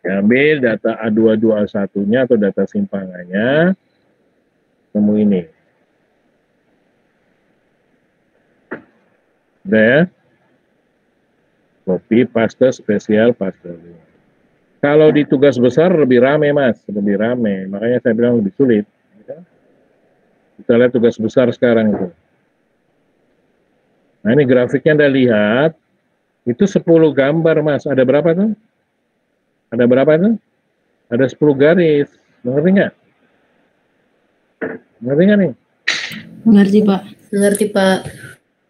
Ambil data A22A1-nya atau data simpangannya, temu ini. Udah ya? Copy, paste, spesial, paste. Kalau di tugas besar lebih rame Mas, lebih rame. Makanya saya bilang lebih sulit. Kita lihat tugas besar sekarang itu. Nah ini grafiknya Anda lihat, itu 10 gambar Mas, ada berapa tuh? Ada berapa tuh? Ada 10 garis, ngerti nggak? Ngerti nggak nih? Mengerti, Pak. Mengerti, Pak.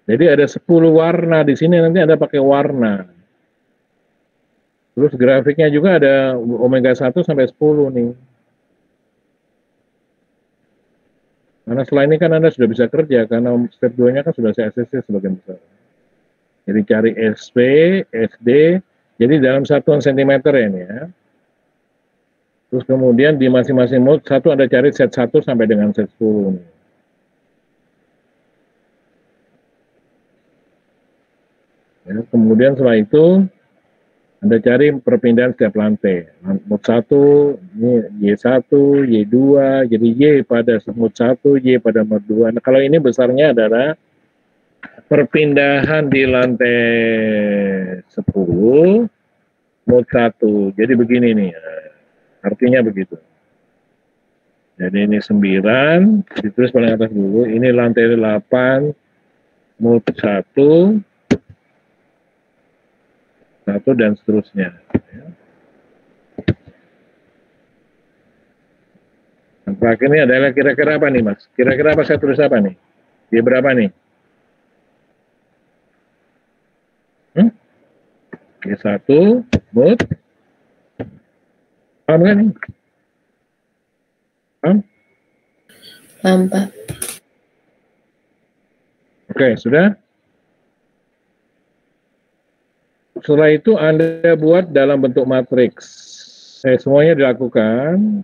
Jadi ada 10 warna, di sini nanti Anda pakai warna. Terus grafiknya juga ada omega 1 sampai 10 nih. Karena setelah ini kan Anda sudah bisa kerja, karena step 2-nya kan sudah saya ACC sebagian besar. Jadi cari SP, SD, jadi dalam satuan sentimeter ya ini ya. Terus kemudian di masing-masing mode 1 Anda cari set 1 sampai dengan set 10 nih. Ya, kemudian setelah itu Anda cari perpindahan setiap lantai. Mode 1, ini Y1, Y2, jadi Y pada mode 1, Y pada mode 2. Nah, kalau ini besarnya adalah perpindahan di lantai 10, mode 1. Jadi begini nih, artinya begitu. Jadi ini 9, ditulis paling atas dulu, ini lantai 8, mode 1, dan seterusnya. Yang terakhir ini adalah kira-kira apa nih Mas? Kira-kira apa saya tulis apa nih? Di berapa nih? Y1, mode. Paham kan nih? Paham? Paham, Pak. Oke, sudah? Setelah itu Anda buat dalam bentuk matriks. Semuanya dilakukan.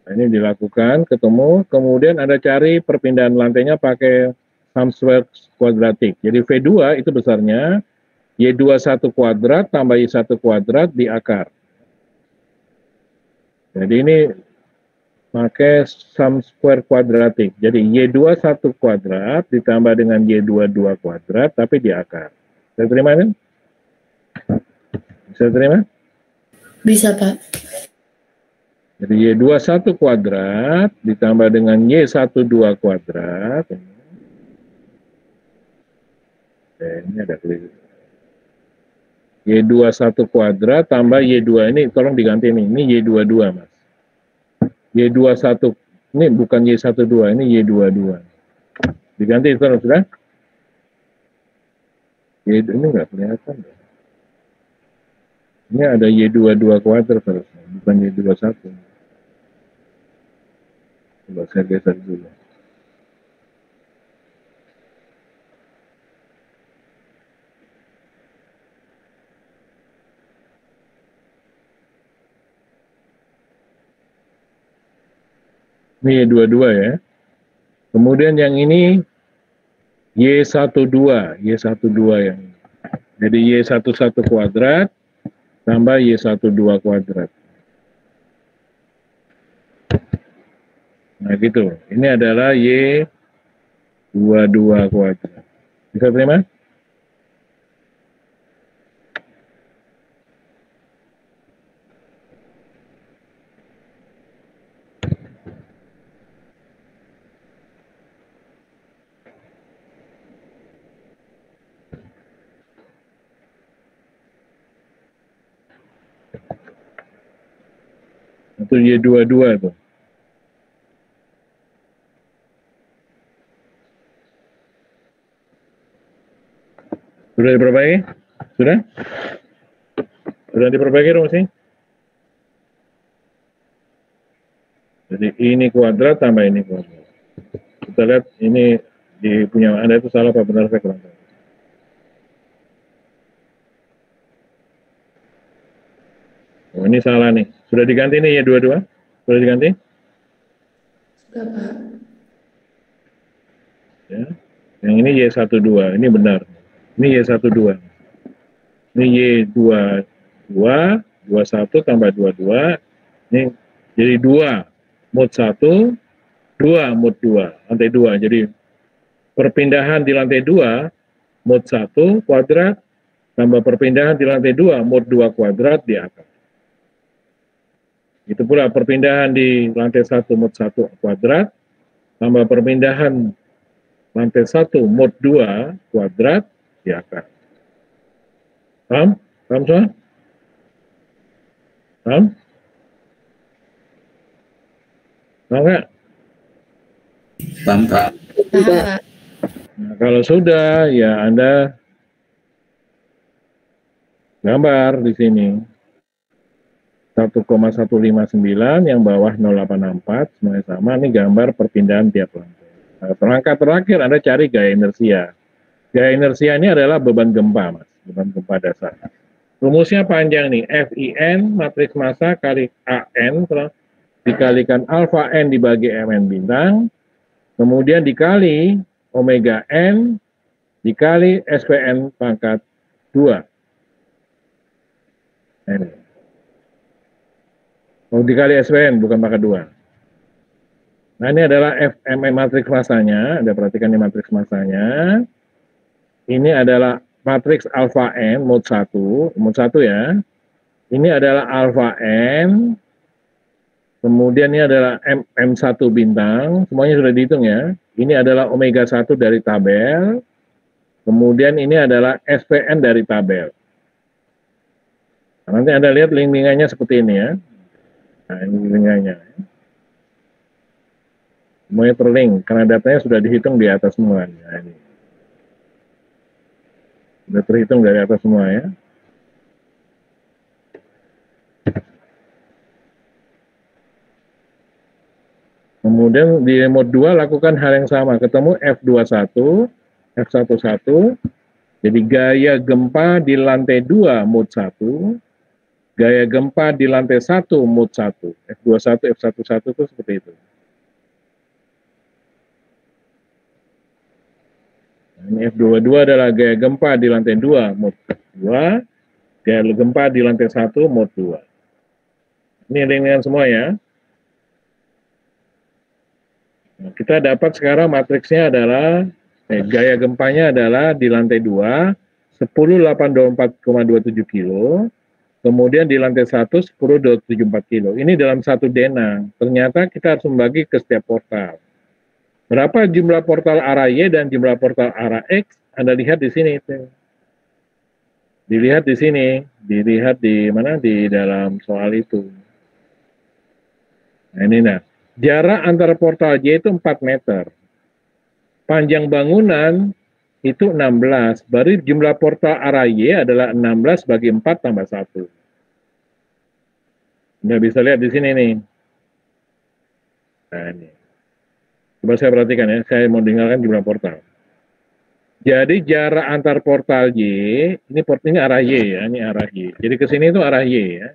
Nah, ini dilakukan, ketemu, kemudian Anda cari perpindahan lantainya pakai sum square kuadratik. Jadi V2 itu besarnya Y21 kuadrat tambah Y1 kuadrat di akar. Jadi ini pakai sum square kuadratik. Jadi Y21 kuadrat ditambah dengan Y22 kuadrat tapi di akar. Bisa terima kan? Bisa terima? Bisa, Pak. Jadi Y21 kuadrat ditambah dengan Y12 kuadrat. Ini ada keliru. Y21 kuadrat tambah Y2 ini tolong diganti nih. Ini Y22 Mas. Y21 ini bukan Y12, ini Y22. Diganti tolong sudah? Y ini enggak kelihatan. Ini ada Y22 kuadrat harusnya, bukan Y21. Coba saya geser dulu. Ini Y22 ya. Kemudian yang ini Y12 yang ini. Jadi Y11 kuadrat tambah Y12 kuadrat. Nah gitu. Ini adalah Y22 kuadrat. Bisa terima? Itu Y22 tuh. Sudah diperbaiki? Sudah? Sudah diperbaiki rumusnya? Jadi ini kuadrat tambah ini kuadrat. Kita lihat ini di punya Anda itu salah apa benar saya kurang tahu. Oh ini salah nih. Sudah diganti nih Y22? Sudah diganti? Sudah, Pak. Ya. Yang ini Y12, ini benar. Ini Y12. Ini Y22, 21 tambah 22. Ini jadi 2 mode 1, 2 mode 2, lantai 2. Jadi perpindahan di lantai 2 mode 1 kuadrat tambah perpindahan di lantai 2 mode 2 kuadrat di akar. Itu pula perpindahan di lantai 1 mode 1 kuadrat tambah perpindahan lantai 1 mod 2 kuadrat diakar. Paham? Paham semua? Paham? Paham nggak? Paham, Pak. Paham, Pak. Nah, kalau sudah, ya Anda gambar di sini. 1,159 yang bawah 0,864 semuanya sama. Ini gambar perpindahan tiap lantai. Nah, langkah terakhir Anda cari gaya inersia. Gaya inersia ini adalah beban gempa, Mas. Beban gempa dasar. Rumusnya panjang nih. FIN matriks massa kali AN dikalikan alfa N dibagi MN bintang. Kemudian dikali omega N dikali SPN pangkat 2. Ini. Oh, dikali SPN, bukan pangkat 2. Nah, ini adalah FMM matriks massanya. Anda perhatikan di matriks massanya. Ini adalah matriks alfa N, mod 1 ya. Ini adalah alfa N. Kemudian ini adalah M1 bintang. Semuanya sudah dihitung ya. Ini adalah omega 1 dari tabel. Kemudian ini adalah SPN dari tabel. Nah, nanti Anda lihat link-linkannya seperti ini ya. Nah, ini link-linkannya. Semuanya terlink, karena datanya sudah dihitung di atas semua. Nah, ini. Sudah terhitung dari atas semua ya. Kemudian di mod 2 lakukan hal yang sama. Ketemu F21, F11. Jadi gaya gempa di lantai 2 mod 1. Gaya gempa di lantai 1 mod 1. F21, F11 itu seperti itu. Ini F22 adalah gaya gempa di lantai 2 mod 2. Gaya gempa di lantai 1 mod 2. Ini ringan semua ya. Nah, kita dapat sekarang matriksnya adalah gaya gempanya adalah di lantai 2 10.824,27 kilo. Kemudian di lantai 1, 10.274 kilo. Ini dalam satu denang. Ternyata kita harus membagi ke setiap portal. Berapa jumlah portal arah Y dan jumlah portal arah X? Anda lihat di sini. Dilihat di sini. Dilihat di mana? Di dalam soal itu. Nah, ini nah. Jarak antara portal Y itu 4 meter. Panjang bangunan itu 16. Berarti jumlah portal arah Y adalah 16 bagi 4 tambah 1. Anda bisa lihat di sini nih. Nah, ini. Coba saya perhatikan ya, saya mau tinggalkan jumlah portal. Jadi jarak antar portal Y, ini arah Y ya, ini arah Y. Jadi ke sini itu arah Y ya.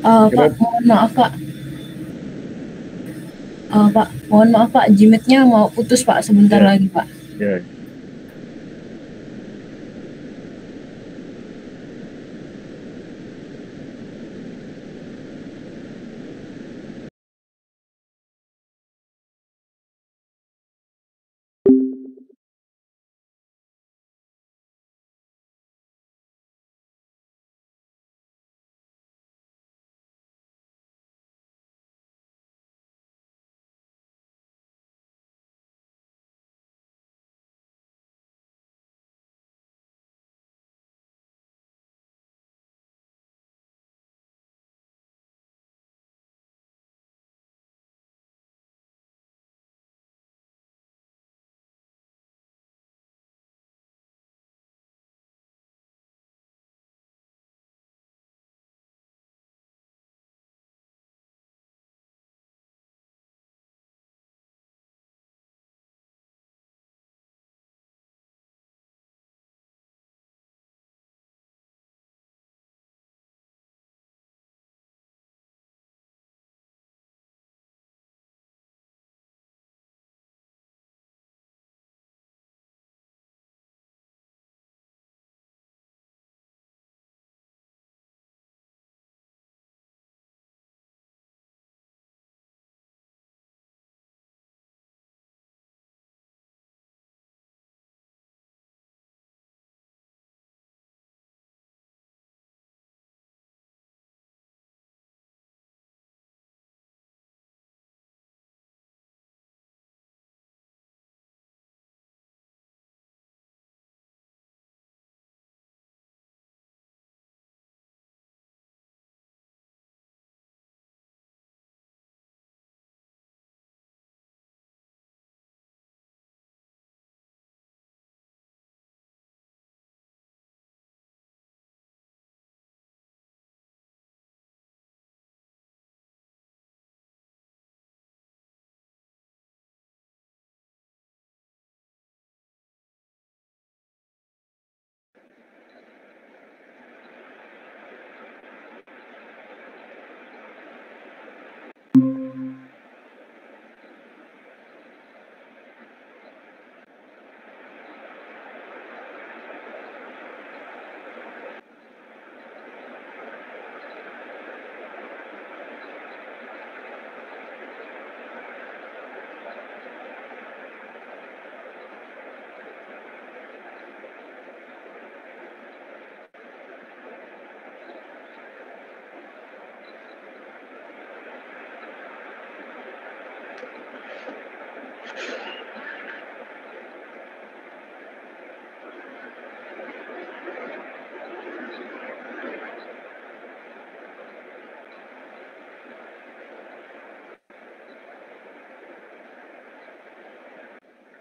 Pak, mohon maaf Pak. Pak, mohon maaf Pak, jimitnya mau putus Pak, sebentar lagi Pak. Ya.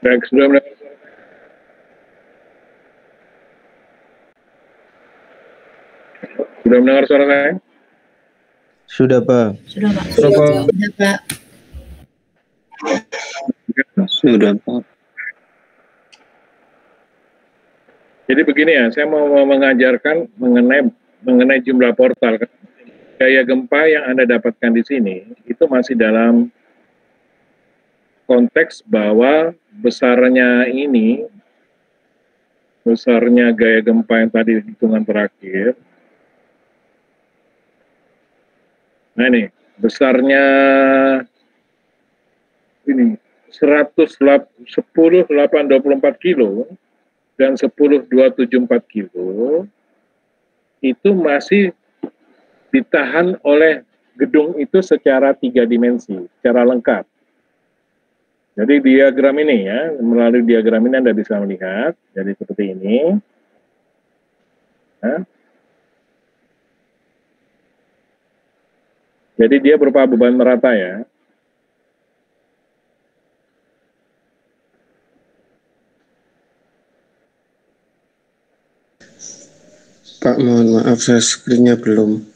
Baik, sudah mendengar suara saya? Sudah mendengar suara saya? Sudah, Pak. Sudah Pak. Sudah, Pak. Sudah, Pak. Sudah, Pak. Jadi begini ya, saya mau mengajarkan mengenai jumlah portal. Gaya gempa yang Anda dapatkan di sini itu masih dalam konteks bahwa besarnya gaya gempa yang tadi hitungan terakhir. Nah ini, besarnya ini 10,824 kilo dan 10,274 kilo itu masih ditahan oleh gedung itu secara 3 dimensi, secara lengkap. Jadi diagram ini ya, melalui diagram ini Anda bisa melihat, jadi seperti ini. Nah. Jadi dia berupa beban merata ya. Pak, mohon maaf, saya screen-nya belum.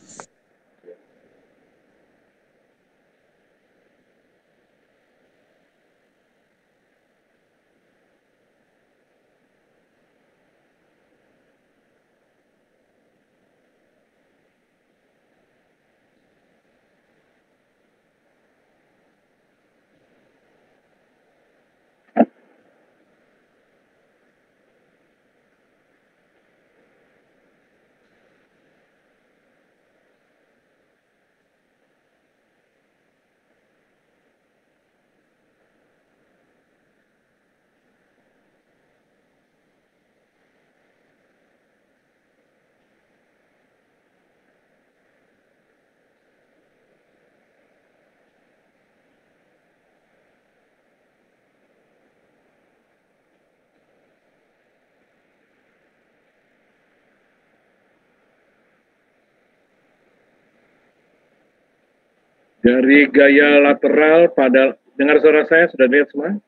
Dari gaya lateral pada, dengar suara saya, sudah lihat semua?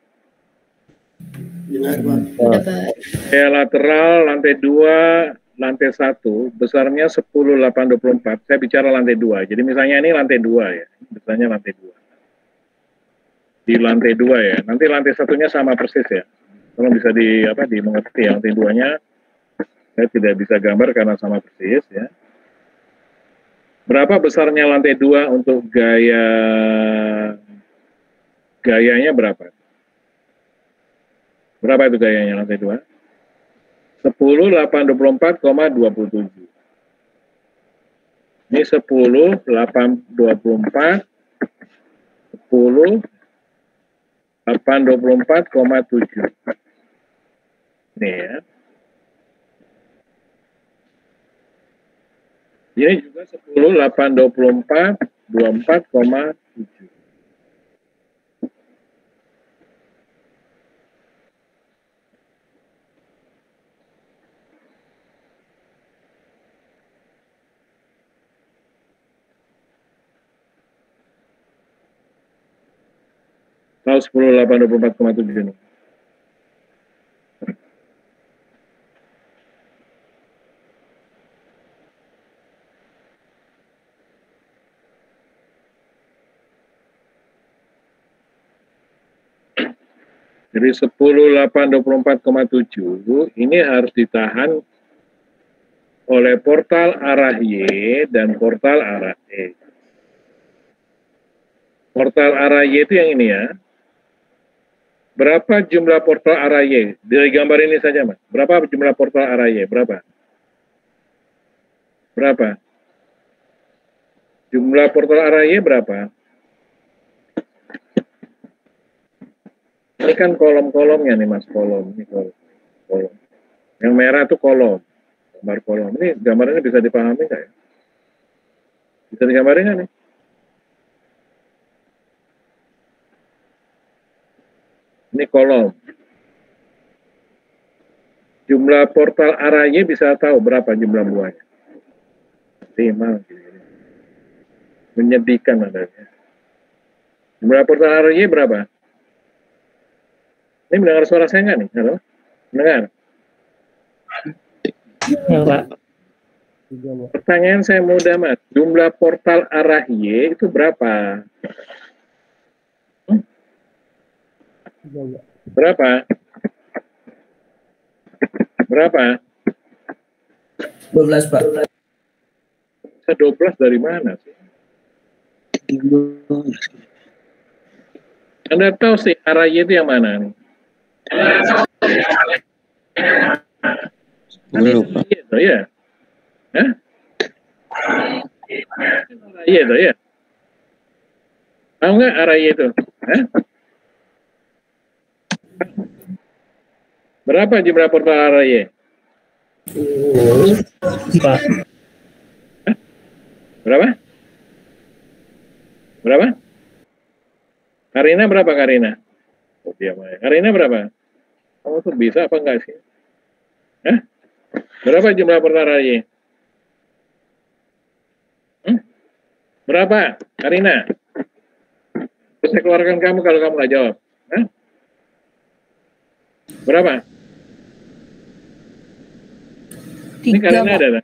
Sudah, Pak. Gaya lateral lantai 2, lantai 1, besarnya 10,824. Saya bicara lantai 2. Jadi misalnya ini lantai 2 ya. Misalnya lantai 2. Di lantai 2 ya. Nanti lantai satunya sama persis ya. Tolong bisa dimengerti ya. Lantai 2-nya saya tidak bisa gambar karena sama persis ya. Berapa besarnya lantai 2 untuk gayanya berapa? Berapa itu gayanya lantai 2? 10,824,27. Ini 10,824, 10,824,7. Ini ya. Ini juga 10,824,24,7. Tahu 10,824,7 ini. Jadi 10,824,7 ini harus ditahan oleh portal arah Y dan portal arah E. Portal arah Y itu yang ini ya. Berapa jumlah portal arah Y? Dari gambar ini saja, Mas. Berapa jumlah portal arah Y? Berapa? Berapa? Jumlah portal arah Y berapa? Ini kan kolom-kolomnya nih, Mas. Kolom. Ini kolom. Yang merah itu kolom. Gambar kolom. Ini gambarnya bisa dipahami nggak ya? Bisa digambarin nggak nih? Ini kolom. Jumlah portal arah Y bisa tahu berapa jumlah buahnya? 5. Menyedihkan adanya. Jumlah portal arah Y berapa? Ini mendengar suara saya nggak nih? Halo? Mendengar? Ya, Pak. Pertanyaan saya mudah, Mas. Jumlah portal arah Y itu berapa? Berapa? Berapa? 12, Pak. 12 dari mana sih? Anda tahu sih arah Y itu yang mana nih? Lupa. Itu ya? Hah? Arah Y itu ya? Tahu nggak arah Y itu? Hah? Berapa jumlah portal arah Y? Pak. Berapa? Berapa? Karina berapa Karina? Oh, diam aja. Karina berapa? Kamu tuh bisa apa enggak sih? Hah? Berapa jumlah portal arah Y? Berapa? Karina? Saya keluarkan kamu kalau kamu nggak jawab. Hah? Berapa? Ini 3, Karina Pak. ada?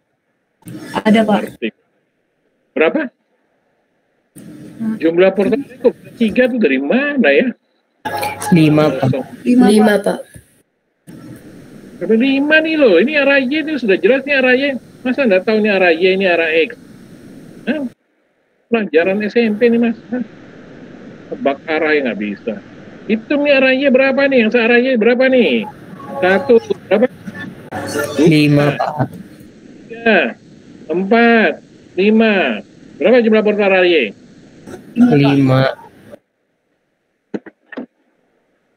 Ada, Pak. Berapa? Jumlah portal itu 3 tuh dari mana ya? 5, Pak. 5, Pak. Tapi 5 nih loh, ini arah Y itu sudah jelas nih arah Y. Masa nggak tahu ini arah Y, ini arah X? Hah? Pelajaran SMP nih Mas. Hah? Tebak arah nggak bisa. Hitung nih arah Y berapa nih? Yang searah Y berapa nih? 1, berapa? 5, Pak. 3, 4, 5. Berapa jumlah portal arah Y? 5.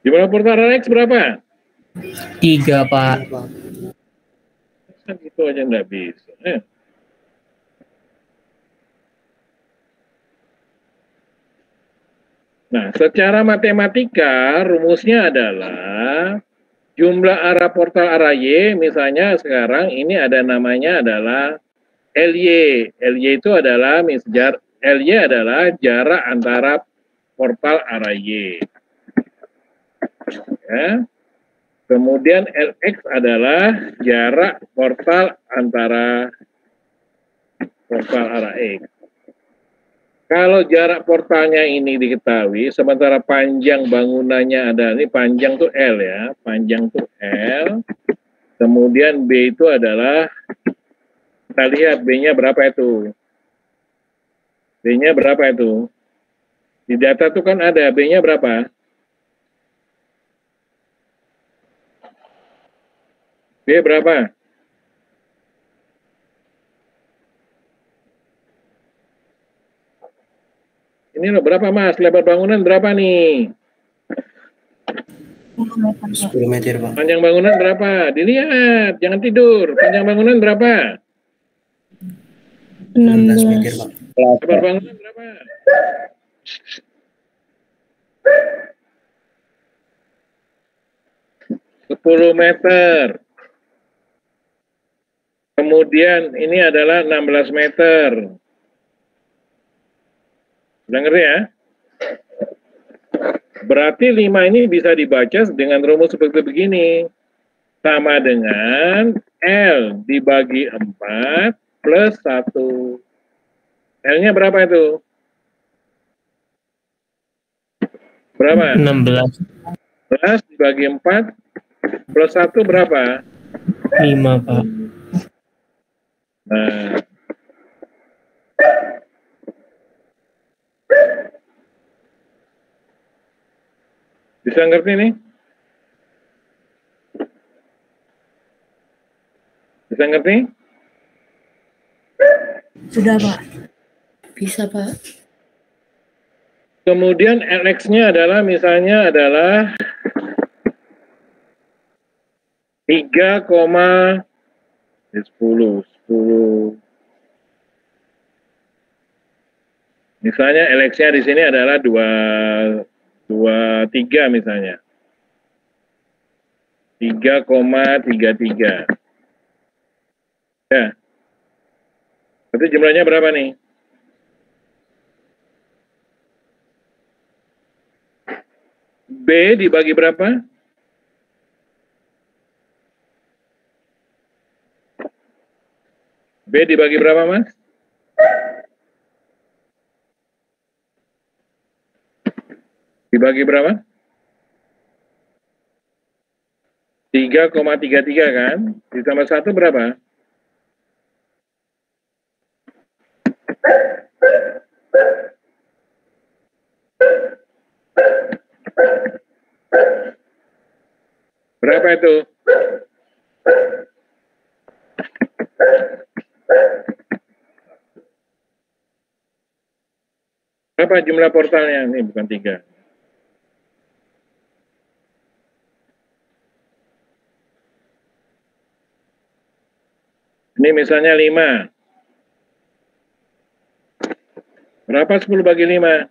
Jumlah portal arah X berapa? 3, Pak. Kan itu aja nggak bisa. Nah, secara matematika rumusnya adalah jumlah arah portal arah Y, misalnya sekarang ini ada namanya adalah LY. LY itu adalah LY adalah jarak antara portal arah Y. Ya. Kemudian LX adalah jarak portal antara portal arah X. Kalau jarak portalnya ini diketahui, sementara panjang bangunannya ada, ini panjang tuh L ya, panjang tuh L, kemudian B itu adalah, kita lihat B-nya berapa itu? B-nya berapa itu? Di data tuh kan ada, B-nya berapa? B berapa? Ini loh berapa Mas? Lebar bangunan berapa nih? 10 meter, Pak. Panjang bangunan berapa? Dilihat, jangan tidur. Panjang bangunan berapa? 16 meter, Pak. Lebar bangunan berapa? 10 meter. Kemudian ini adalah 16 meter. Udah ngerti ya? Berarti 5 ini bisa dibaca dengan rumus seperti begini. Sama dengan L dibagi 4 plus 1. L-nya berapa itu? Berapa? 16. 16 dibagi 4 plus 1 berapa? 5, Pak. Nah. Bisa ngerti nih? Bisa ngerti? Sudah, Pak. Bisa, Pak. Kemudian LX-nya adalah misalnya adalah 3,10. Misalnya LX-nya di sini adalah 23 misalnya. 3,33. Ya. Berarti jumlahnya berapa nih? B dibagi berapa? dibagi berapa, Mas? Dibagi berapa? 3,33 kan? Ditambah 1 berapa? Berapa itu? Berapa jumlah portalnya? Ini bukan 3. Ini misalnya 5. Berapa 10 bagi 5?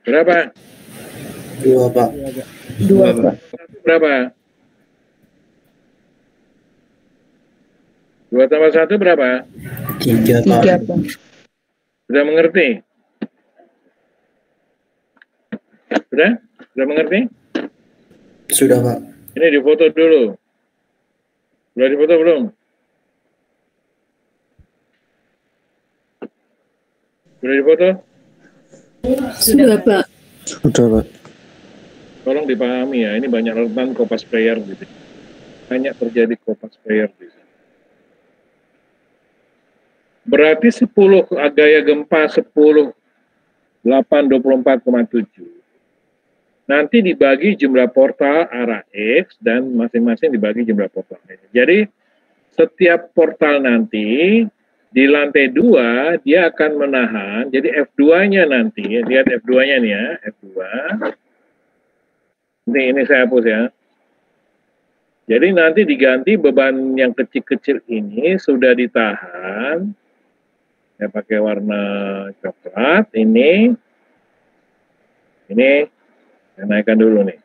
Berapa? 2, Pak. 2 Pak. Berapa? 2 tambah 1 berapa? 3, Pak. 3 Pak. Sudah mengerti? Sudah? Sudah mengerti? Sudah, Pak. Ini difoto dulu. Sudah difoto belum? Sudah difoto? Sudah, Pak. Sudah, Pak. Tolong dipahami ya, ini banyak rentan kopas player gitu. Banyak terjadi kopas player di sini. Berarti 10 gaya gempa 10 8 24,7. Nanti dibagi jumlah portal arah X dan masing-masing dibagi jumlah portal. Jadi setiap portal nanti di lantai 2 dia akan menahan. Jadi F2-nya nanti, lihat F2-nya nih ya, F2. Ini saya hapus ya. Jadi nanti diganti beban yang kecil-kecil ini sudah ditahan. Saya pakai warna coklat ini. Ini saya naikkan dulu nih.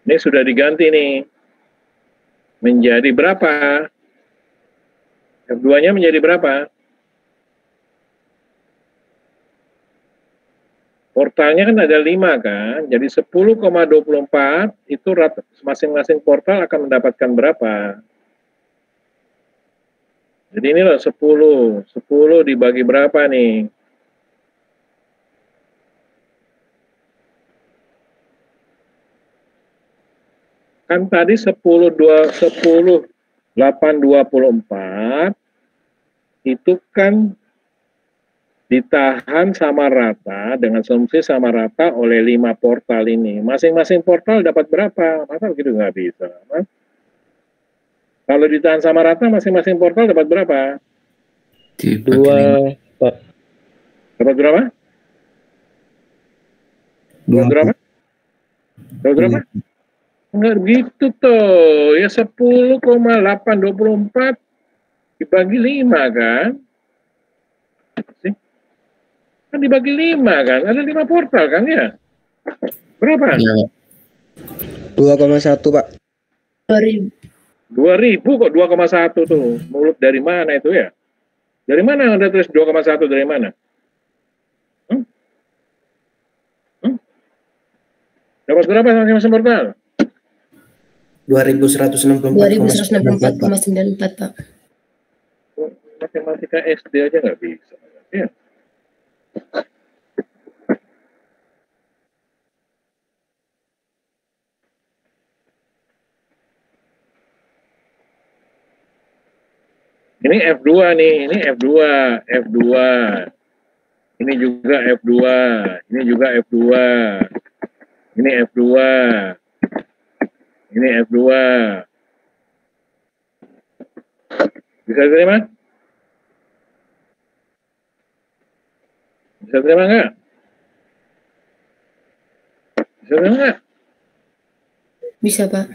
Ini sudah diganti nih. Menjadi berapa? F2-nya menjadi berapa? Portalnya kan ada 5 kan? Jadi 10,24 itu masing-masing portal akan mendapatkan berapa? Jadi ini loh 10 dibagi berapa nih? Kan tadi 8, 24 itu kan ditahan sama rata dengan asumsi sama rata oleh 5 portal ini. Masing-masing portal dapat berapa? Masa begitu nggak bisa? Mas? Kalau ditahan sama rata masing-masing portal dapat berapa? 2, Pak. Dapat berapa? Dapat berapa? Dapat berapa? Enggak begitu tuh, ya 10,824 dibagi 5 kan? Sih? Kan dibagi 5 kan, ada 5 portal kan ya? Berapa? Ya, 2,1, Pak. 2000. 2000 kok 2,1 tuh, mulut dari mana itu ya? Dari mana Anda tulis 2,1 dari mana? Dapat berapa masing-masing portal? 2164,94, Pak. Matematika SD aja nggak bisa. Ya. Ini F2 nih, ini F2. Ini juga F2, ini juga F2. Ini F2. Ini F2. Bisa terima? Bisa terima nggak? Bisa terima nggak? Bisa, Pak.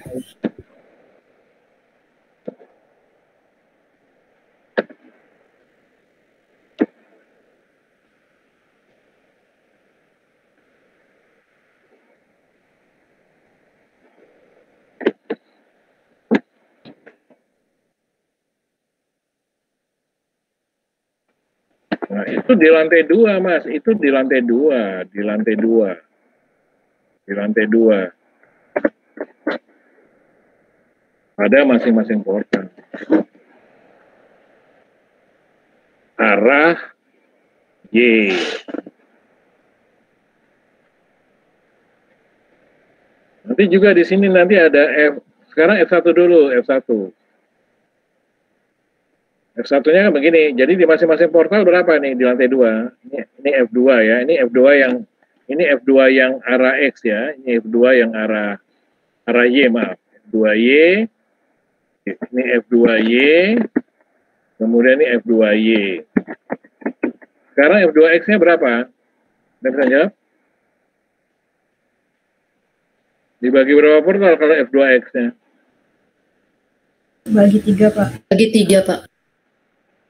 Nah, itu di lantai 2, Mas. Itu di lantai 2, di lantai 2. Di lantai 2. Ada masing-masing portal. arah Y. Nanti juga di sini nanti ada F. Sekarang F1 dulu, F1. F1-nya kan begini. Jadi di masing-masing portal berapa nih di lantai 2? Ini F2 ya. Ini F2 yang arah X ya. Ini F2 yang arah Y, maaf. F2Y. Ini F2Y. Kemudian ini F2Y. Sekarang F2X-nya berapa? Anda bisa jawab? Dibagi berapa portal kalau F2X-nya? Bagi 3, Pak. Bagi 3, Pak.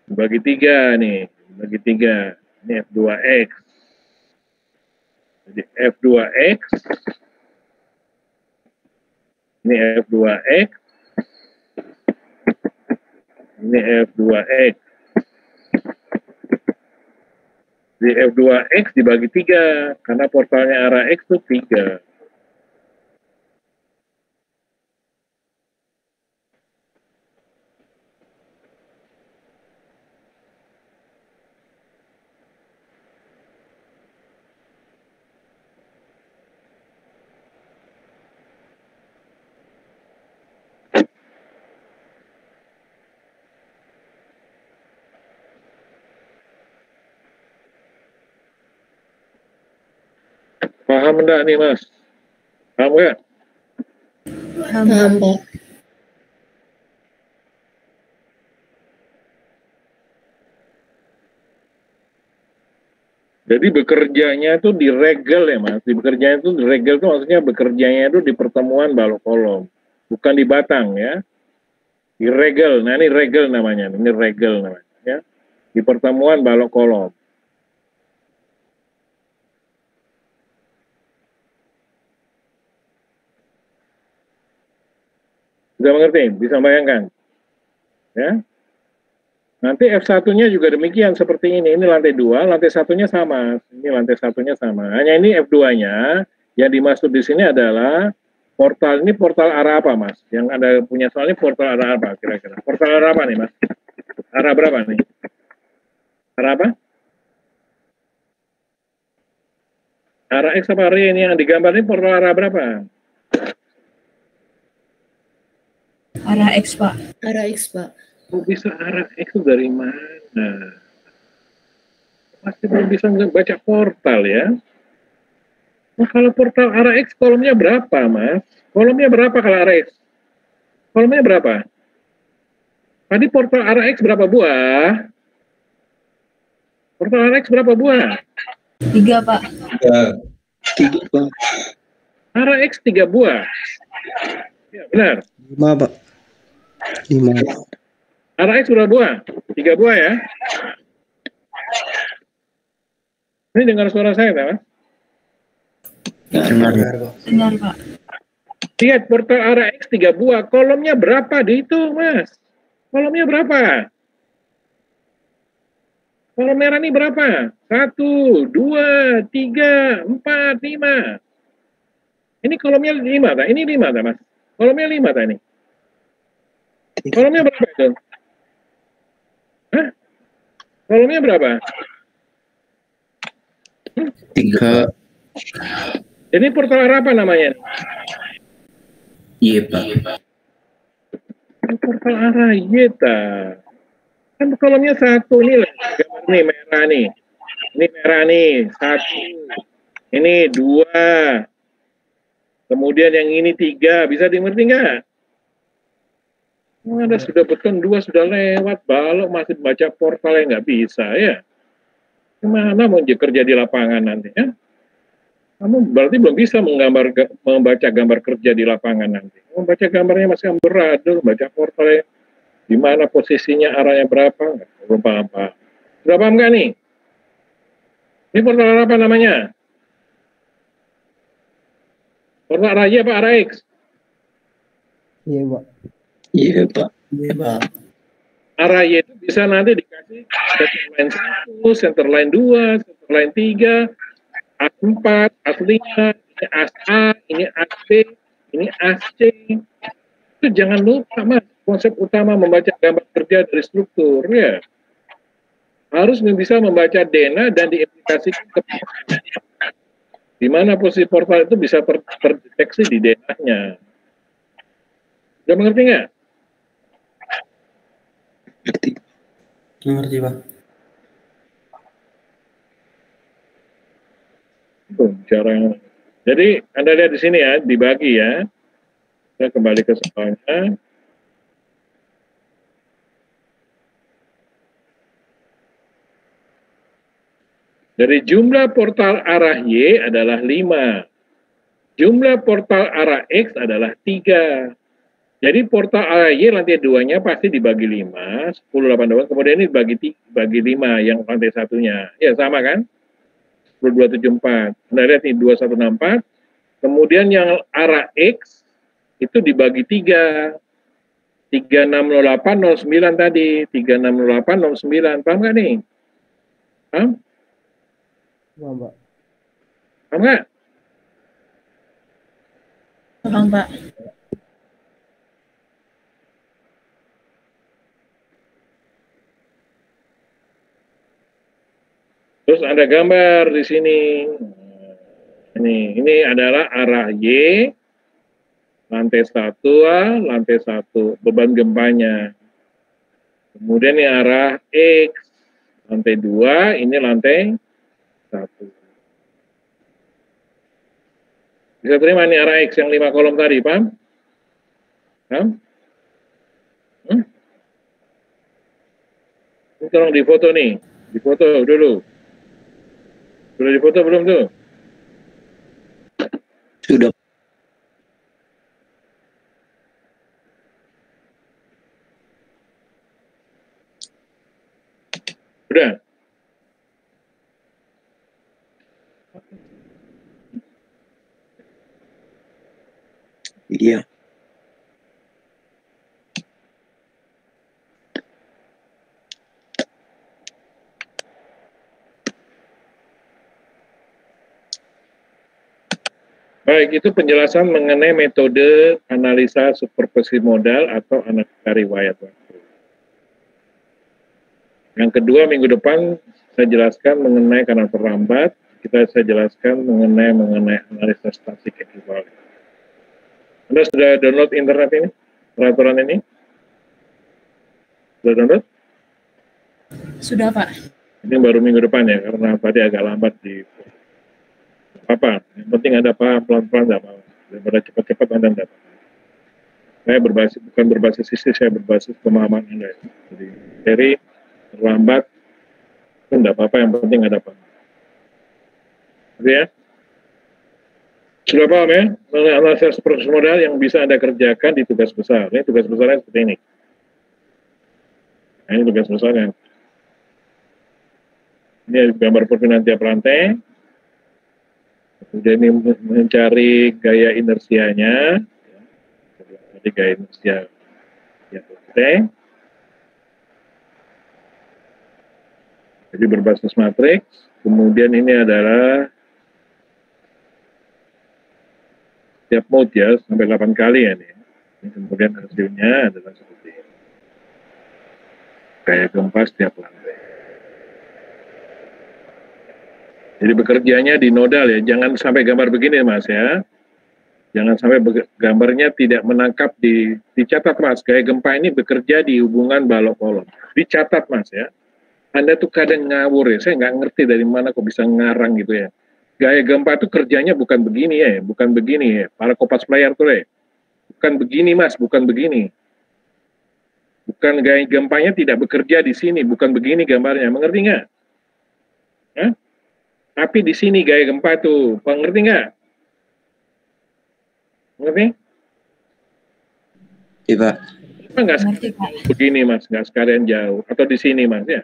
Bagi 3 nih. Bagi 3. Ini F2X. Jadi F2X. Ini F2X. Ini F2X. Di F2X dibagi 3. Karena portalnya arah X itu 3. Paham enggak nih, Mas? Paham enggak? Paham, Pak. Jadi bekerjanya itu di regel ya, Mas. Bekerjanya itu di regel itu maksudnya bekerjanya itu di pertemuan balok kolom, bukan di batang ya. Di regel. Nah, ini regel namanya. Ini regel namanya ya. Di pertemuan balok kolom. Bisa mengerti? Bisa bayangkan? Ya. Nanti F1-nya juga demikian seperti ini. Ini lantai 2, lantai 1-nya sama. Ini lantai 1-nya sama. Hanya ini F2-nya yang dimaksud di sini adalah portal. Ini portal arah apa, Mas? Yang Anda punya soal ini portal arah apa kira-kira? Portal arah apa nih, Mas? Arah berapa nih? Arah apa? Arah X apa arah Y ini yang digambar ini portal arah berapa? Arah X, Pak. Arah X, Pak. Kok bisa arah X itu dari mana? Masih belum bisa baca portal ya. Nah, kalau portal arah X kolomnya berapa, Mas? Kolomnya berapa kalau arah X? Kolomnya berapa? Tadi portal arah X berapa buah? Portal arah X berapa buah? 3, Pak. 3, Pak. Arah X 3 buah. Ya, benar. 5, Pak. 5. Arah X berapa buah? 3 buah ya. Ini dengar suara saya, Mas? Dengar. Dengar, Pak. Lihat portal arah X 3 buah. Kolomnya berapa dihitung, Mas? Kolomnya berapa? Kolom merah ini berapa? 1, 2, 3, 4, 5. Ini kolomnya 5, tak? Ini 5, tak, Mas? Kolomnya 5, tak ini? Kolomnya berapa itu? Hah? Kolomnya berapa? 3. Jadi portal arah apa namanya? Iya, Pak. Portal arah Y, tak? Kan kolomnya 1 nih lah. Ini merah nih. Ini merah nih. 1. Ini 2. Kemudian yang ini 3. Bisa dimengerti nggak? Ada sudah beton 2 sudah lewat. Balok masih baca portalnya nggak bisa ya. Gimana mau kerja di lapangan nanti ya? Kamu berarti belum bisa membaca gambar kerja di lapangan nanti. Membaca gambarnya masih amburadul, baca portalnya. Di mana posisinya, arahnya berapa? Belum paham-paham. Sudah paham nggak nih? Ini portal apa namanya? Portal arah Y apa arah X? Iya, Pak. Iya, Pak. Iya, Pak. Arah Y itu bisa nanti dikasih center line 1, center line 2, center line 3, A4, A5, ini A, ini AC, ini AC. Itu jangan lupa, Mas. Konsep utama membaca gambar kerja dari struktur, ya. harus bisa membaca DNA dan diimplikasikan ke portal. Di mana posisi portal itu bisa terdeteksi di DNA-nya. Udah mengerti nggak? Ngerti. Ngerti, Pak. Cara. Jadi Anda lihat di sini ya, dibagi ya. Saya kembali ke soalnya. Dari jumlah portal arah Y adalah 5. Jumlah portal arah X adalah 3. Jadi portal arah Y lantai 2-nya pasti dibagi 5, 10, 8, 12. Kemudian ini bagi 5 yang lantai satunya. Ya sama kan? 10, 2, 7, 4. Anda lihat nih 2, 1, 6, 4. Kemudian yang arah X itu dibagi 3. 3608, 09 tadi. 3608, 09. Paham nggak nih? Paham? Paham, Pak. Paham nggak? Paham, Pak. Terus ada gambar di sini. Ini adalah arah Y, lantai 1, lantai 1, beban gempanya. Kemudian ini arah X, lantai 2, ini lantai 1. Bisa terima ini arah X yang 5 kolom tadi, paham? Paham? Ini tolong difoto nih, difoto dulu. Sudah difoto belum tuh? Sudah. Sudah. Iya. Baik, itu penjelasan mengenai metode analisa superposisi modal atau analisa riwayat waktu. Yang kedua, minggu depan saya jelaskan mengenai kanal terlambat. Saya jelaskan mengenai analisa statistik ekuivalen. Anda sudah download internet ini? Peraturan ini? Sudah download? Sudah, Pak. Ini baru minggu depan ya, karena tadi agak lambat di apa? Yang penting Anda paham pelan-pelan, tidak apa-apa. Daripada cepat-cepat Anda tidak paham. Saya bukan berbasis sisi, saya berbasis pemahaman Anda. Jadi seri terlambat itu tidak apa-apa, yang penting Anda paham. Jadi ya, sudah paham ya? Mengenai analisa superposisi modal yang bisa Anda kerjakan di tugas besar. Ini tugas besarnya seperti ini. Nah, ini tugas besarnya. Ini gambar perpindahan tiap lantai. Kemudian ini mencari gaya inersianya. Jadi gaya inersia ya, jadi berbasis matriks. Kemudian ini adalah tiap mode ya, sampai 8 kali ya nih. Kemudian hasilnya adalah seperti ini. Gaya gempa setiap lantai. Jadi bekerjanya di nodal ya, jangan sampai gambar begini Mas ya. Jangan sampai gambarnya tidak menangkap dicatat Mas. Gaya gempa ini bekerja di hubungan balok kolom. Dicatat Mas ya. Anda tuh kadang ngawur ya, saya nggak ngerti dari mana kok bisa ngarang gitu ya. Gaya gempa itu kerjanya bukan begini ya, bukan begini ya. Para kopas player tuh ya. Bukan begini Mas, bukan begini. Bukan gaya gempanya tidak bekerja di sini, bukan begini gambarnya. Mengerti nggak? Hah? Tapi di sini gaya gempa tuh, mengerti nggak? Mengerti? Iya, Pak. Nggak begini Mas, nggak sekalian jauh. Atau di sini Mas ya.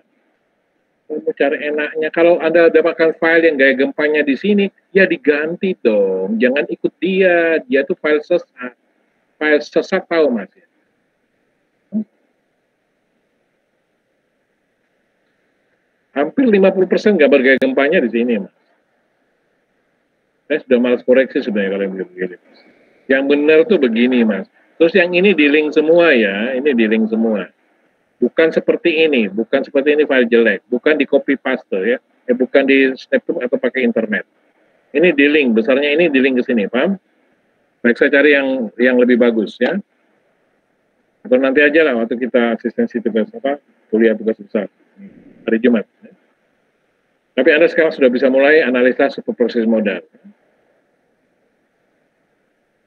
Mau cari enaknya, kalau Anda dapatkan file yang gaya gempanya di sini, ya diganti dong. Jangan ikut dia tuh file sesat. File sesat tahu Mas ya. Hampir 50% gambar gaya gempanya di sini, Mas. Saya sudah malas koreksi sebenarnya kalau yang begini. Yang benar tuh begini, Mas. Terus yang ini di link semua ya, ini di link semua. Bukan seperti ini file jelek, bukan di copy paste ya, bukan di snapshot atau pakai internet. Ini di link, besarnya ini di link ke sini, paham? Baik, saya cari yang lebih bagus ya. Atau nanti aja lah waktu kita asistensi tugas kuliah tugas besar hari Jumat. Tapi Anda sekarang sudah bisa mulai analisa superproses modal.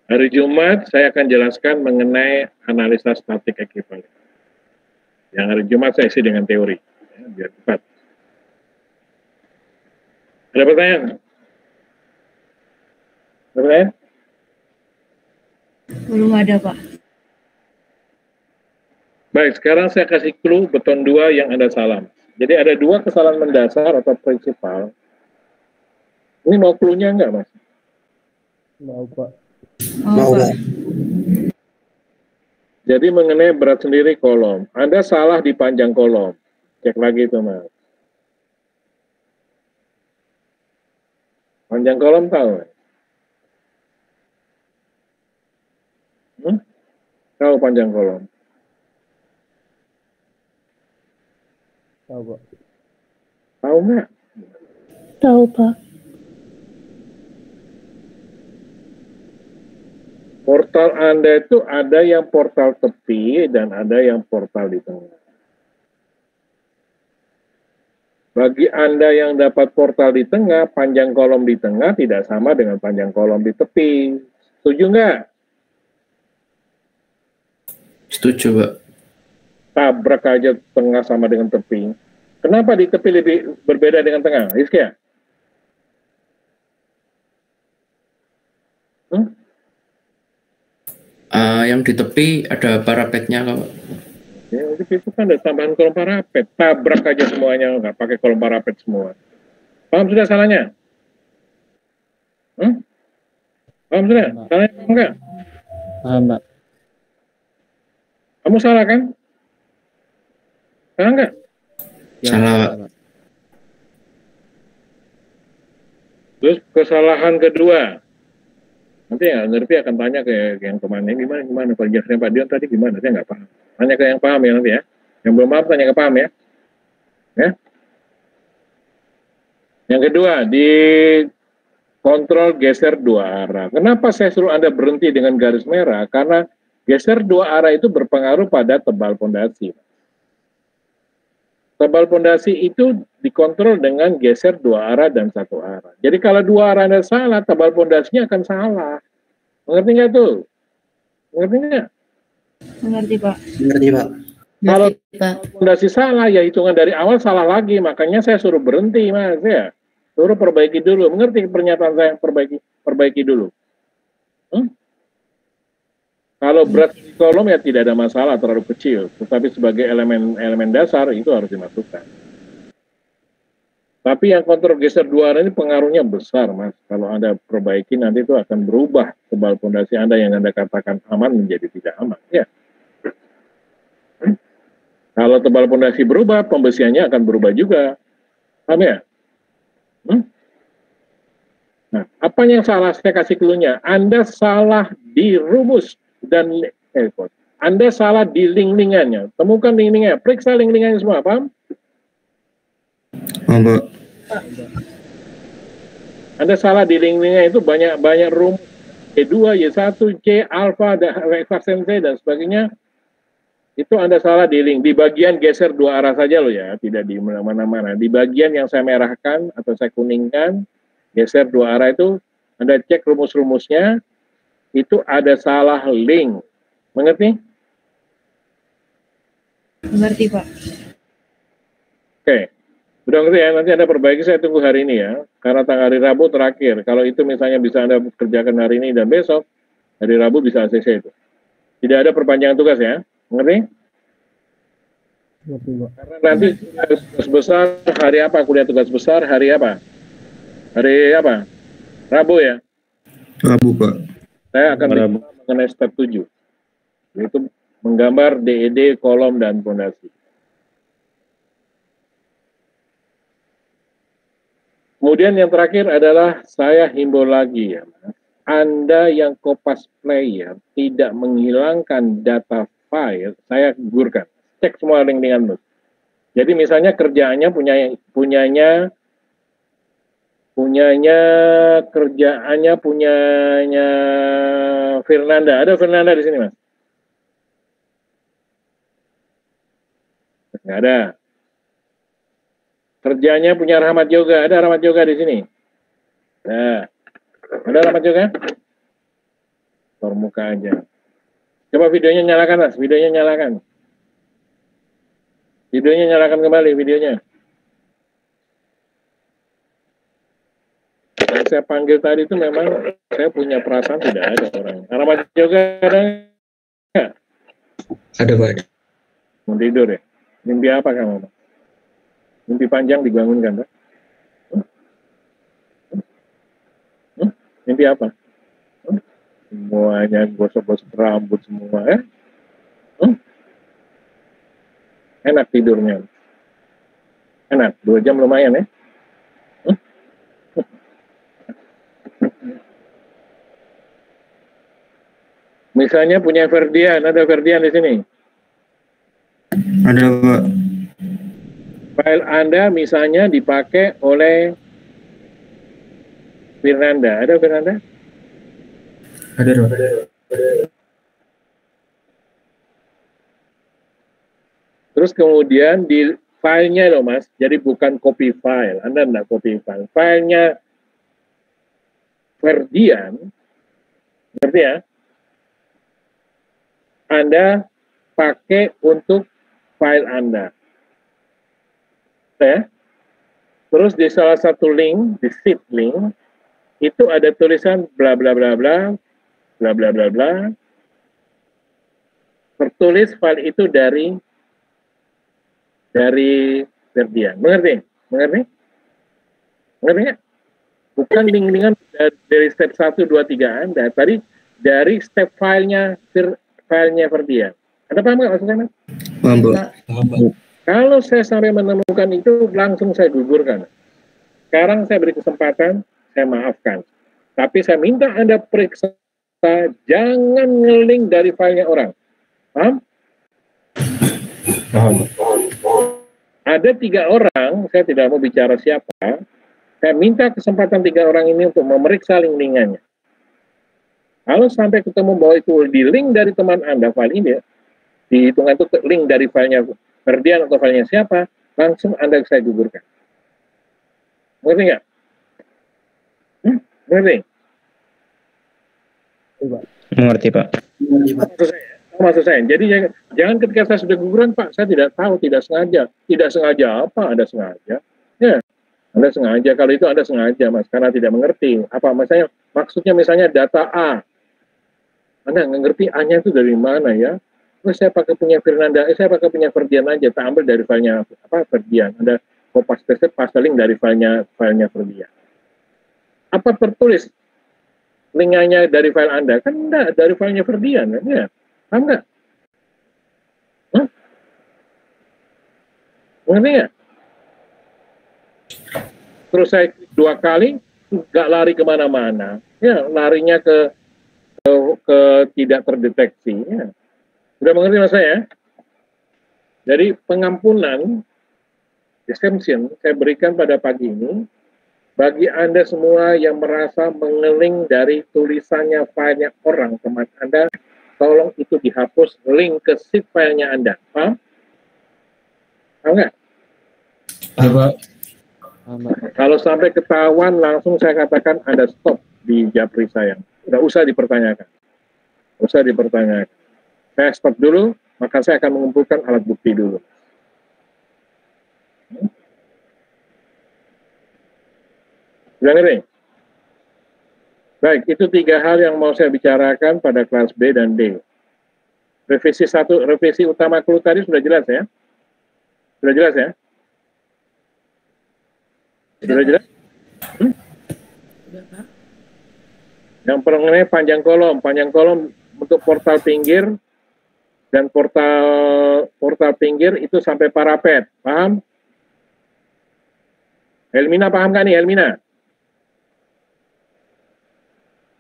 Hari Jumat saya akan jelaskan mengenai analisa statik ekivalen. Yang hari Jumat saya isi dengan teori, ya, biar cepat. Ada pertanyaan? Ada pertanyaan? Belum ada, Pak. Baik, sekarang saya kasih clue beton 2 yang Anda salah. Jadi ada 2 kesalahan mendasar atau prinsipal. Ini mau clue-nya enggak, Mas? Mau, Pak. Mau, Pak. Jadi mengenai berat sendiri kolom, Anda salah di panjang kolom. Cek lagi itu, Mas. Panjang kolom tahu? Tahu panjang kolom? Tahu, Pak. Tahu nggak? Tahu, Pak. Portal Anda itu ada yang portal tepi dan ada yang portal di tengah. Bagi Anda yang dapat portal di tengah, panjang kolom di tengah tidak sama dengan panjang kolom di tepi. Setuju nggak? Setuju, Pak. Tabrak aja tengah sama dengan tepi. Kenapa di tepi lebih berbeda dengan tengah? Rizky? Yang di tepi ada parapetnya, Pak. Ya, itu kan ada tambahan kolom parapet. Tabrak aja semuanya, nggak pakai kolom parapet semua. Paham sudah salahnya? Paham sudah? Salahnya paham nggak? Paham, Pak. Kamu salah kan? Salah nggak? Salah, Pak. Terus kesalahan kedua. Nanti ya ngerti akan tanya ke yang kemana, gimana penjelasannya Pak Dion tadi gimana, saya nggak paham. Tanya ke yang paham ya nanti ya. Yang belum paham tanya ke paham ya. Ya. Yang kedua, di kontrol geser 2 arah. Kenapa saya suruh Anda berhenti dengan garis merah? Karena geser 2 arah itu berpengaruh pada tebal pondasi. Tebal pondasi itu dikontrol dengan geser 2 arah dan 1 arah. Jadi kalau 2 arah Anda salah, tebal pondasinya akan salah. Mengerti nggak tuh? Mengerti nggak? Mengerti, Pak. Mengerti, Pak. Kalau Pak. pondasi salah, ya hitungan dari awal salah lagi. Makanya saya suruh berhenti, Mas. Ya. Suruh perbaiki dulu. Mengerti pernyataan saya? Perbaiki dulu. Kalau berat di kolom ya tidak ada masalah, terlalu kecil. Tetapi sebagai elemen dasar itu harus dimasukkan. Tapi yang kontrol geser 2 arah ini pengaruhnya besar, Mas. Kalau Anda perbaiki nanti itu akan berubah tebal pondasi Anda yang Anda katakan aman menjadi tidak aman. Ya. Kalau tebal pondasi berubah, pembesiannya akan berubah juga. Paham ya? Nah, apa yang salah? Saya kasih clue-nya. Anda salah di rumus dan Anda salah di link-linkannya. Temukan link-linknya. Periksa link-linkannya semua, paham? Pak. Anda salah di link-linknya itu banyak rumus Y2, Y1, C, alfa, vaksin C, dan sebagainya. Itu Anda salah di link. Di bagian geser 2 arah saja loh ya, tidak di mana-mana. Di bagian yang saya merahkan atau saya kuningkan, geser 2 arah itu, Anda cek rumus-rumusnya, itu ada salah link. Mengerti? Mengerti, Pak. Oke. Sudah ngerti ya, nanti Anda perbaiki, saya tunggu hari ini ya. Karena tanggal hari Rabu terakhir. Kalau itu misalnya bisa Anda kerjakan hari ini dan besok, hari Rabu bisa ACC itu. Tidak ada perpanjangan tugas ya. Mengerti? Mengerti, Pak. Karena nanti tugas besar, hari apa? Kuliah tugas besar, hari apa? Hari apa? Rabu ya? Rabu, Pak. Saya akan mengenai step 7. Yaitu menggambar DED, kolom, dan fondasi. Kemudian yang terakhir adalah saya himbau lagi ya, Mas. Anda yang Kopas player tidak menghilangkan data file, saya gugurkan. cek semua link-linkan loop. Jadi misalnya kerjaannya punyanya Fernanda. Ada Fernanda di sini, Mas? Nggak ada. Kerjanya punya Rahmat Yoga. Ada Rahmat Yoga di sini? Nah, ada Rahmat Yoga? Muka aja. Coba videonya nyalakan, Mas. Videonya nyalakan. Videonya nyalakan kembali, videonya. Yang saya panggil tadi itu memang saya punya perasaan tidak ada orang. Rahmat Yoga ada nggak? Ada, Pak. Mau tidur ya? Mimpi apa kamu, Pak? Mimpi panjang dibangunkan, Pak? Mimpi apa? Semuanya gosok-gosok rambut semua, Enak tidurnya. Enak, 2 jam lumayan ya. Misalnya punya Ferdian, ada Ferdian di sini. Ada, Pak. File Anda misalnya dipakai oleh Fernanda. Ada Fernanda? Ada, Pak. Terus kemudian di filenya loh, Mas, jadi bukan copy file. Anda enggak copy file. Filenya Ferdian, ngerti ya? Anda pakai untuk file Anda. Ya. Terus di salah satu link, di sheet link, itu ada tulisan bla bla bla bla, bla bla bla bla. Tertulis file itu dari Ferdian. Mengerti? Mengerti? Mengerti nggak? Bukan link-linkan dari step 1, 2, 3 Anda. Tadi dari step filenya Ferdian. Anda paham nggak maksudnya, Mas? Paham, Pak. Kalau saya sampai menemukan itu, langsung saya gugurkan. Sekarang saya beri kesempatan, saya maafkan. Tapi saya minta Anda periksa, jangan nge-link dari filenya orang. Paham? Paham. Ada 3 orang, saya tidak mau bicara siapa, saya minta kesempatan 3 orang ini untuk memeriksa link-linkannya. Kalau sampai ketemu bahwa itu di link dari teman Anda, file ini, dihitungan itu link dari filenya Ferdian atau filenya siapa, langsung Anda saya gugurkan. Ngerti nggak? Ngerti? Mengerti, Pak. Maksud saya. Jadi jangan ketika saya sudah guguran, Pak, saya tidak tahu, tidak sengaja. Tidak sengaja apa? Anda sengaja. Ya, Anda sengaja. Kalau itu Anda sengaja, Mas, karena tidak mengerti. Apa maksudnya misalnya data A. Anda nggak ngerti A-nya itu dari mana ya? Terus saya pakai punya Fernanda, saya pakai punya Ferdian aja, tak ambil dari filenya Ferdian. Anda copy paste link dari filenya Ferdian. Apa tertulis linknya dari file Anda? Kan enggak, dari filenya Ferdian, kan ya? Paham nggak? Mengerti nggak? Terus saya klik 2 kali, nggak lari kemana-mana. Ya, larinya ke tidak terdeteksi. Ya. Sudah mengerti Mas saya? Jadi pengampunan, exemption, saya berikan pada pagi ini, bagi Anda semua yang merasa mengeling dari tulisannya filenya orang, teman Anda, tolong itu dihapus link ke sheet filenya Anda. Paham? Paham nggak? Pak. Kalau sampai ketahuan, langsung saya katakan Anda stop di Japri saya. Nggak usah dipertanyakan. Nggak usah dipertanyakan. Saya stop dulu, maka saya akan mengumpulkan alat bukti dulu. Sudah ngerti? Baik, itu 3 hal yang mau saya bicarakan pada kelas B dan D. Revisi utama clue tadi sudah jelas ya? Sudah jelas ya? Sudah jelas? Sudah, Pak. Yang mengenai panjang kolom untuk portal pinggir dan portal pinggir itu sampai parapet, paham? Helmina paham kan nih, Helmina?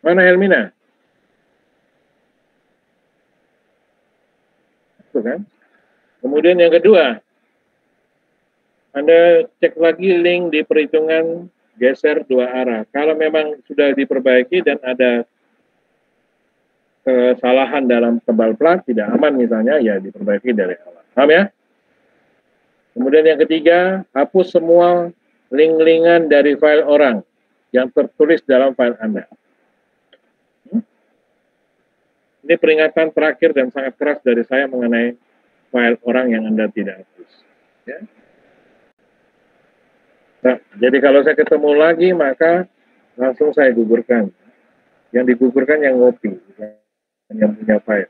Mana Helmina? Itu kan? Kemudian yang kedua, Anda cek lagi link di perhitungan geser dua arah. Kalau memang sudah diperbaiki dan ada kesalahan dalam tebal plat, tidak aman misalnya, ya diperbaiki dari awal. Paham ya? Kemudian yang ketiga, hapus semua link-linkan dari file orang yang tertulis dalam file Anda. Ini peringatan terakhir dan sangat keras dari saya mengenai file orang yang Anda tidak hapus. Ya. Nah, jadi kalau saya ketemu lagi, maka langsung saya gugurkan. Yang digugurkan yang ngopi, yang punya file.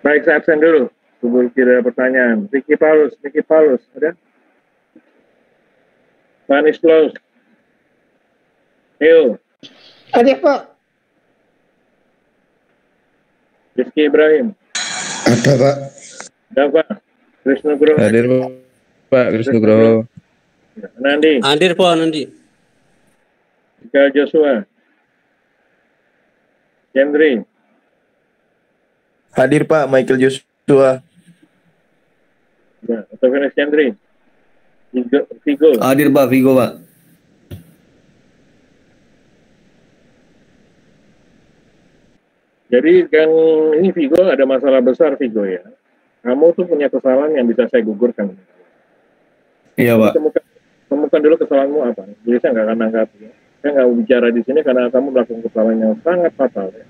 Baik, saya absen dulu. Tunggu kira pertanyaan. Ricky Paulus, ada? Panis Klaus. Ayo. Ada Pak. Rizky Ibrahim. Ada Pak. Dava. Krisna Gro. Hadir Pak Krisna Gro. Nandi. Hadir Pak Nandi. Mikael Joshua. Hendry. Hadir Pak Michael Joshua. Ya, atau Felix Hendry. Vigo. Hadir Pak, Vigo Pak. Jadi kan ini Vigo ada masalah besar Vigo ya. Kamu tuh punya kesalahan yang bisa saya gugurkan. Iya Pak. Temukan dulu kesalahanmu apa. Jadi saya nggak akan angkat. Ya. Saya nggak bicara di sini karena kamu melakukan kesalahan yang sangat fatal. Ya.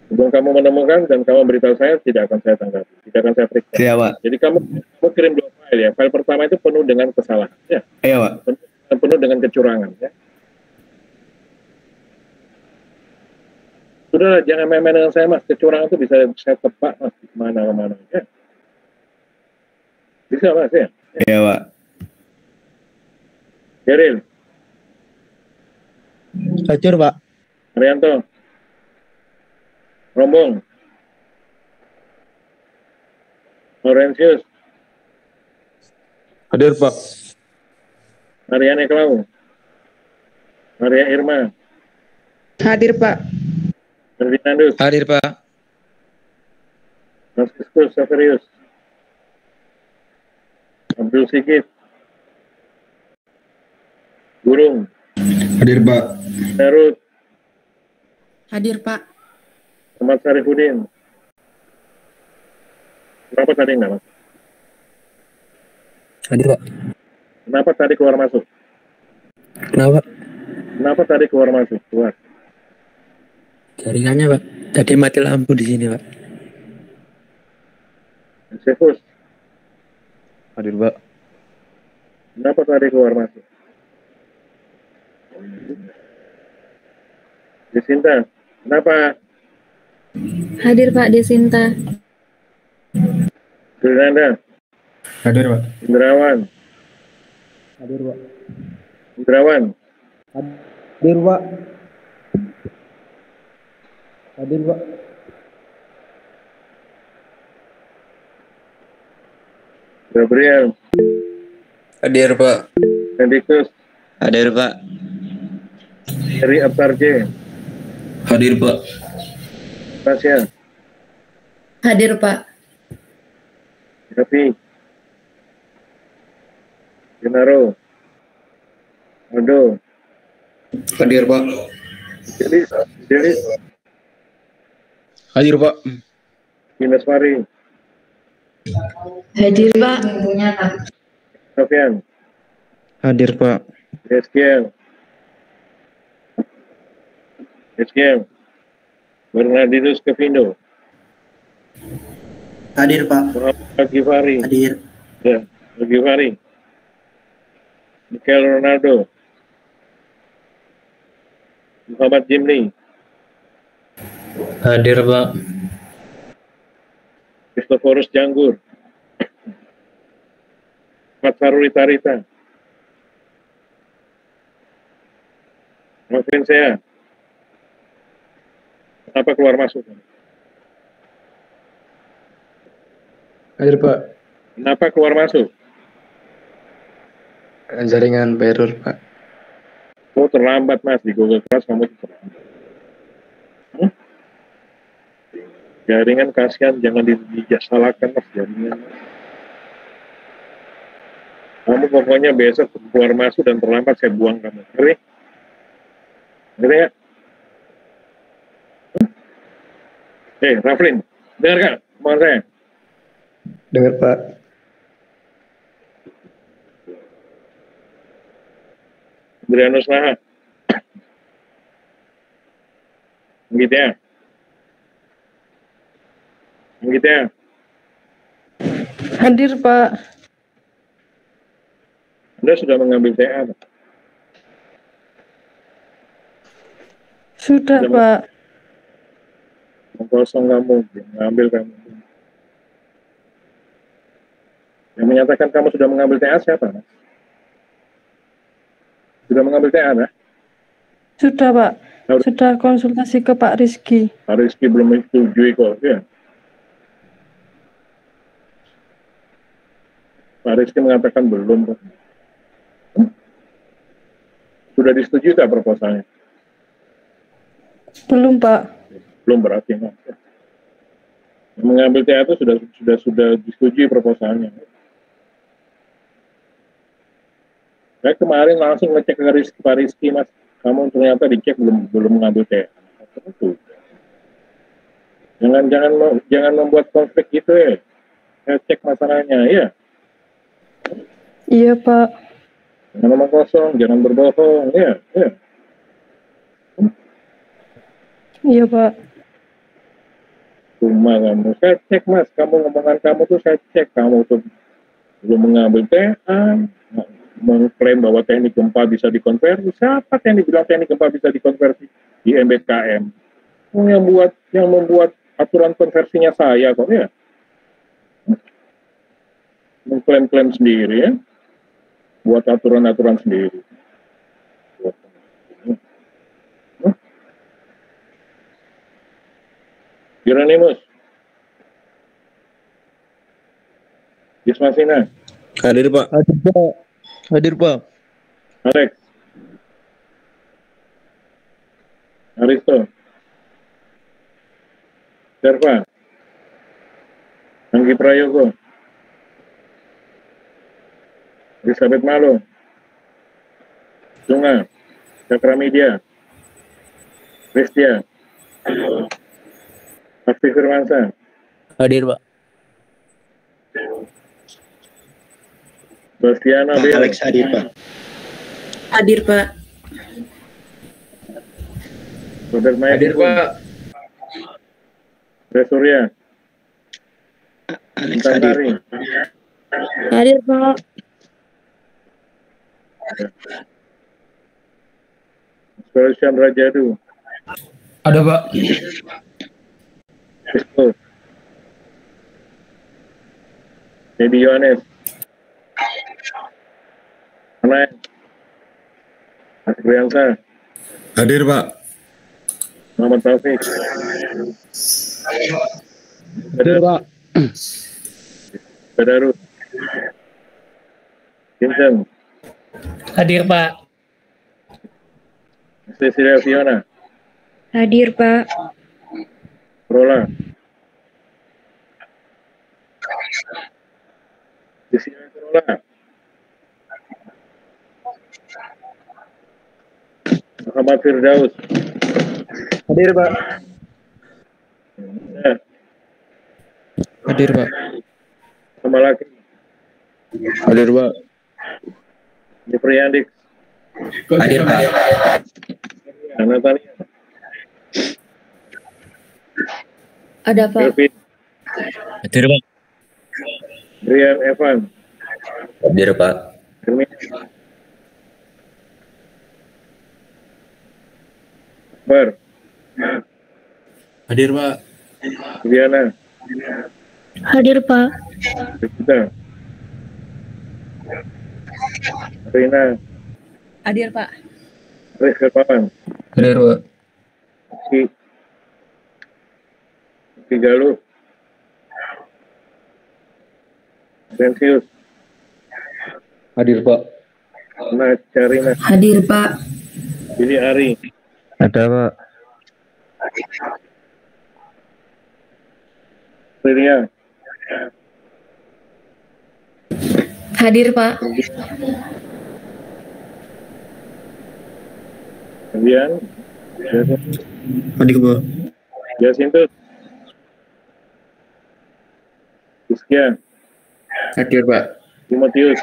Sebelum kamu menemukan dan kamu beritahu saya, tidak akan saya tanggapi, tidak akan saya periksa. Iya Pak. Jadi kamu kirim 2 file ya. File pertama itu penuh dengan kesalahan. Ya. Iya Pak. Penuh dengan kecurangan. Ya. Sudahlah, jangan main-main dengan saya mas. Kecurangan itu bisa saya tepak mas di mana-mana. Ya. Bisa mas ya. Iya Pak. Geril. Hadir Pak. Arianto. Rombong. Laurentius. Hadir Pak. Mariane Klau. Maria Irma. Hadir Pak. Ferdinandus. Hadir Pak. Franciscus Saverius. Abdul Sigit. Burung. Hadir Pak. Darut. Hadir Pak. Ahmad Sarifudin. Kenapa tadi enggak mas? Hadir Pak. Kenapa tadi keluar masuk? Kenapa? Kenapa tadi keluar masuk? Keluar. Jaringannya Pak. Tadi mati lampu di sini Pak. Sefus. Hadir Pak. Kenapa tadi keluar masuk? Desinta. Kenapa? Hadir Pak Desinta. Fernanda. Hadir Pak. Indrawan. Hadir Pak. Indrawan. Hadir Pak. Hadir Pak. Gabriel. Hadir Pak. Hendikus. Hadir Pak. Eri Aptarje. Hadir Pak. Tasya. Hadir Pak. Rafi. Genaro. Aldo. Hadir Pak. Jadi Hadir Pak. Ines Mari. Hadir Pak. Sofian. Hadir Pak. Eskiel. Bernardinus Kevindo. Hadir Pak. Muhammad Gifari. Hadir. Ya, Gifari. Michael Ronaldo. Muhammad Jimli. Hadir Pak. Christophorus Janggur. Matsaruri Tarita. Maafin saya. Kenapa keluar masuk? Hadir Pak. Kenapa keluar masuk? Jaringan error Pak. Oh terlambat mas di Google Class kamu terlambat. Jaringan kasihan, jangan disalahkan mas jaringan. Kamu pokoknya besok keluar masuk dan terlambat saya buang kamu. Ngerti? Ngerti ya? Raflin, dengar gak? Mohon saya. Dengar Pak. Adrianus Naha. Gitu ya. Gitu ya. Hadir Pak. Anda sudah mengambil TA? Sudah Pak. Kosong kamu, mengambil kamu. Yang menyatakan kamu sudah mengambil TA siapa? Mas? Sudah mengambil TA, nah? Sudah Pak. Sudah konsultasi ke Pak Rizky. Pak Rizky belum menyetujui kok, ya. Pak Rizky mengatakan belum. Sudah disetujui tak proposalnya? Belum Pak. Belum berarti, Mas. Yang mengambil TA itu sudah disetujui proposalnya. Saya kemarin langsung ngecek ke Pak Rizky, Mas. Kamu ternyata dicek belum mengambil TA. Tentu. Jangan membuat konflik gitu ya. Saya cek masalahnya, ya. Iya Pak. Jangan omong kosong, jangan berbohong, ya. Iya Pak. Cuma kamu, saya cek mas, ngomongan kamu tuh saya cek, kamu tuh belum mengambil TA, mengklaim bahwa teknik gempa bisa dikonversi. Siapa yang dibilang teknik gempa bisa dikonversi di MBKM? Yang membuat aturan konversinya saya kok, ya. Mengklaim-klaim sendiri, ya. Buat aturan-aturan sendiri. Hieronymus. Gismasina. Hadir Pak. Hadir Pak. Hadir Pak. Alex. Aristo. Serva. Anggi Prayogo. Elizabeth Malo. Sunga. Cakra Media. Kristia. Aktif Firmansa. Hadir Pak. Bastiana Bel. Alex hadir Pak. Hadir Pak. Robert Maya. Hadir Pak. Surya. Alex Intan hadir. Sari. Hadir Pak. Chandra Jadu. Ada Pak. Kristo. Dedi Yohanes. Anay. Asriansa. Hadir Pak. Muhammad Taufik. Hadir Pak. Badarus. Vincent. Hadir Pak. Cecilia Fiona. Hadir Pak. Rola. Cecilia Rola. Muhammad Firdaus. Hadir Pak. Ya, Hadir Pak. sama lagi. Hadir Pak. Jipriandik. Hadir Pak. Natalia. Ada Pak. Kelvin. Hadir Pak. Brian Evan. Hadir Pak. Hermin. Akbar. Hadir Pak. Diana. Hadir Pak. Rita. Rina. Hadir Pak. Rizka Papan. Hadir Pak. Ki Galuh. Sensius. Hadir Pak. Nah, Carina. Hadir Pak. Billy Ari. Ada Pak. Ria. Hadir, Pak. Kemudian Hadir, Pak. Jasintus. Rizkia. Hadir, Pak. Timotius.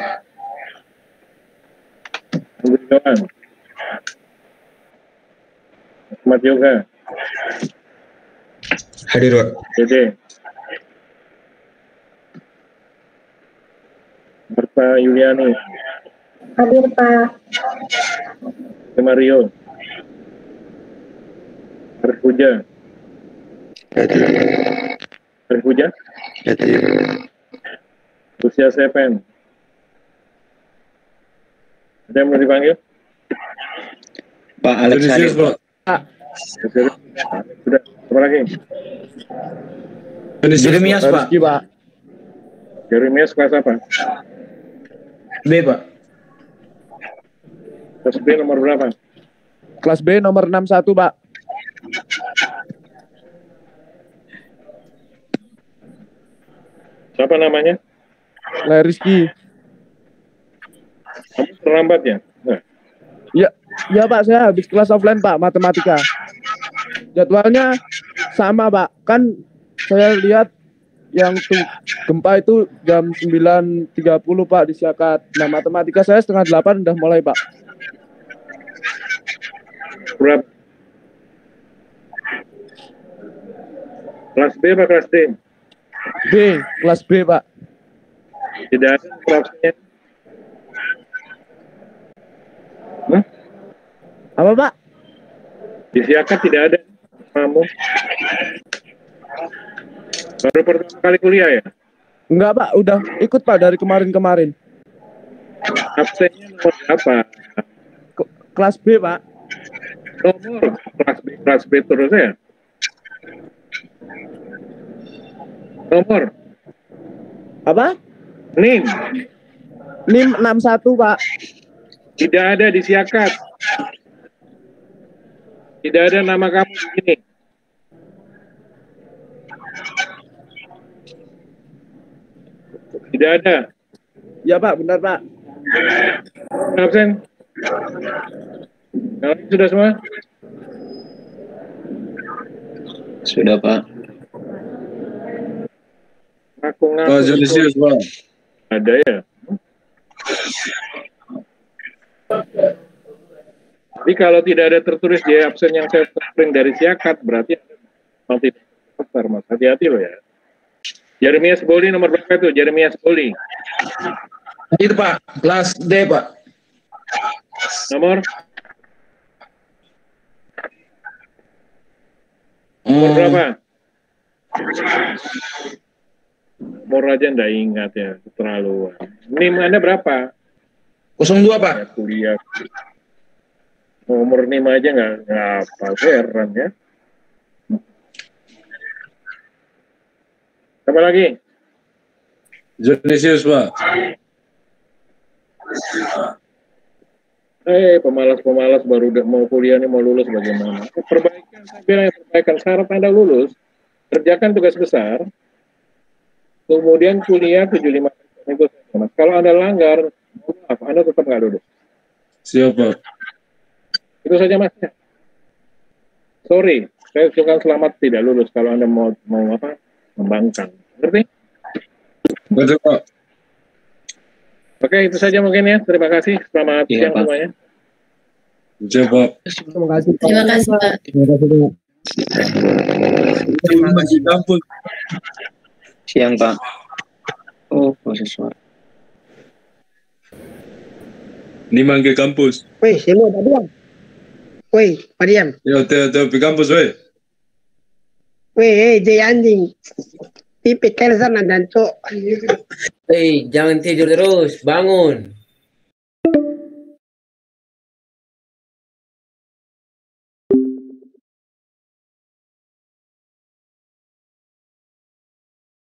Andriawan. Ahmad Yoga. Hadir, Pak. Dede. Marta Yuliani. Hadir, Pak. Mario. Arif Puja. Arif Puja. Lucia Sepen. Ada yang mau dipanggil? Pak Alex hadir. Sudah. Apa lagi? Jeremias, Pak. Rizky, Pak. Jeremias kelas apa? B, Pak. Kelas B nomor berapa? Kelas B nomor 61, Pak. Siapa namanya? Rizky. Kamu terlambat ya? Nah, Ya Pak, saya habis kelas offline Pak, matematika. Jadwalnya sama Pak, kan saya lihat yang gempa itu jam 9.30 Pak di Siakat. Nah matematika saya 7:30 udah mulai Pak. berapa? Kelas B apa kelas D? B, kelas B Pak. Tidak ada fraksinya. Apa Pak? Di Siakat tidak ada. Kamu baru pertama kali kuliah ya? Enggak Pak, udah ikut Pak dari kemarin-kemarin. Absennya nomor berapa? Kelas B Pak. Nomor kelas B terus ya? Nomor Apa? NIM NIM 61 Pak. tidak ada di Siakat. Tidak ada nama kamu di sini. Tidak ada. Ya Pak, benar Pak. Absen. Yang lain sudah semua? Sudah, Pak. Ngaku-ngaku. Pak Jonisius, Pak. Ada ya? Tapi kalau tidak ada tertulis di absen yang saya print dari Siakat, berarti memang tidak daftar, Mas. Hati-hati loh ya. Jeremias Boli nomor berapa itu? Jeremias Boli. Hadir, Pak. Kelas D, Pak. Nomor berapa? Nomor aja nggak ingat ya, terlalu. NIM Anda berapa? 02, Pak. Ya, kuliah. Nomor NIM aja nggak apa, heran ya. Apa lagi? Jonisius, Pak. Pemalas-pemalas baru mau kuliah nih, mau lulus bagaimana? Perbaikan, saya bilang perbaikan syarat Anda lulus, kerjakan tugas besar, kemudian kuliah 75% itu. Mas. Kalau Anda langgar, maaf, Anda tetap nggak lulus. Siapa? Itu saja Mas. Sorry, saya ucapkan selamat tidak lulus kalau Anda mau apa? Membangkang. Ngerti? Betul, Pak. Oke, itu saja mungkin ya. Terima kasih. Selamat Iya, siang Pak. semuanya. Siap, Pak. Terima kasih Pak. Terima kasih, Pak. Terima kasih Pak. Terima kasih, kampus. Siang, Pak. Oh, proses suara. Ini manggil kampus. Woi, semua Pak Diam. Woi, Pak Diam. Ya, teo di kampus, weh. Woi, Jay anjing. Pipit kayak sana dan cok. Jangan tidur terus, bangun.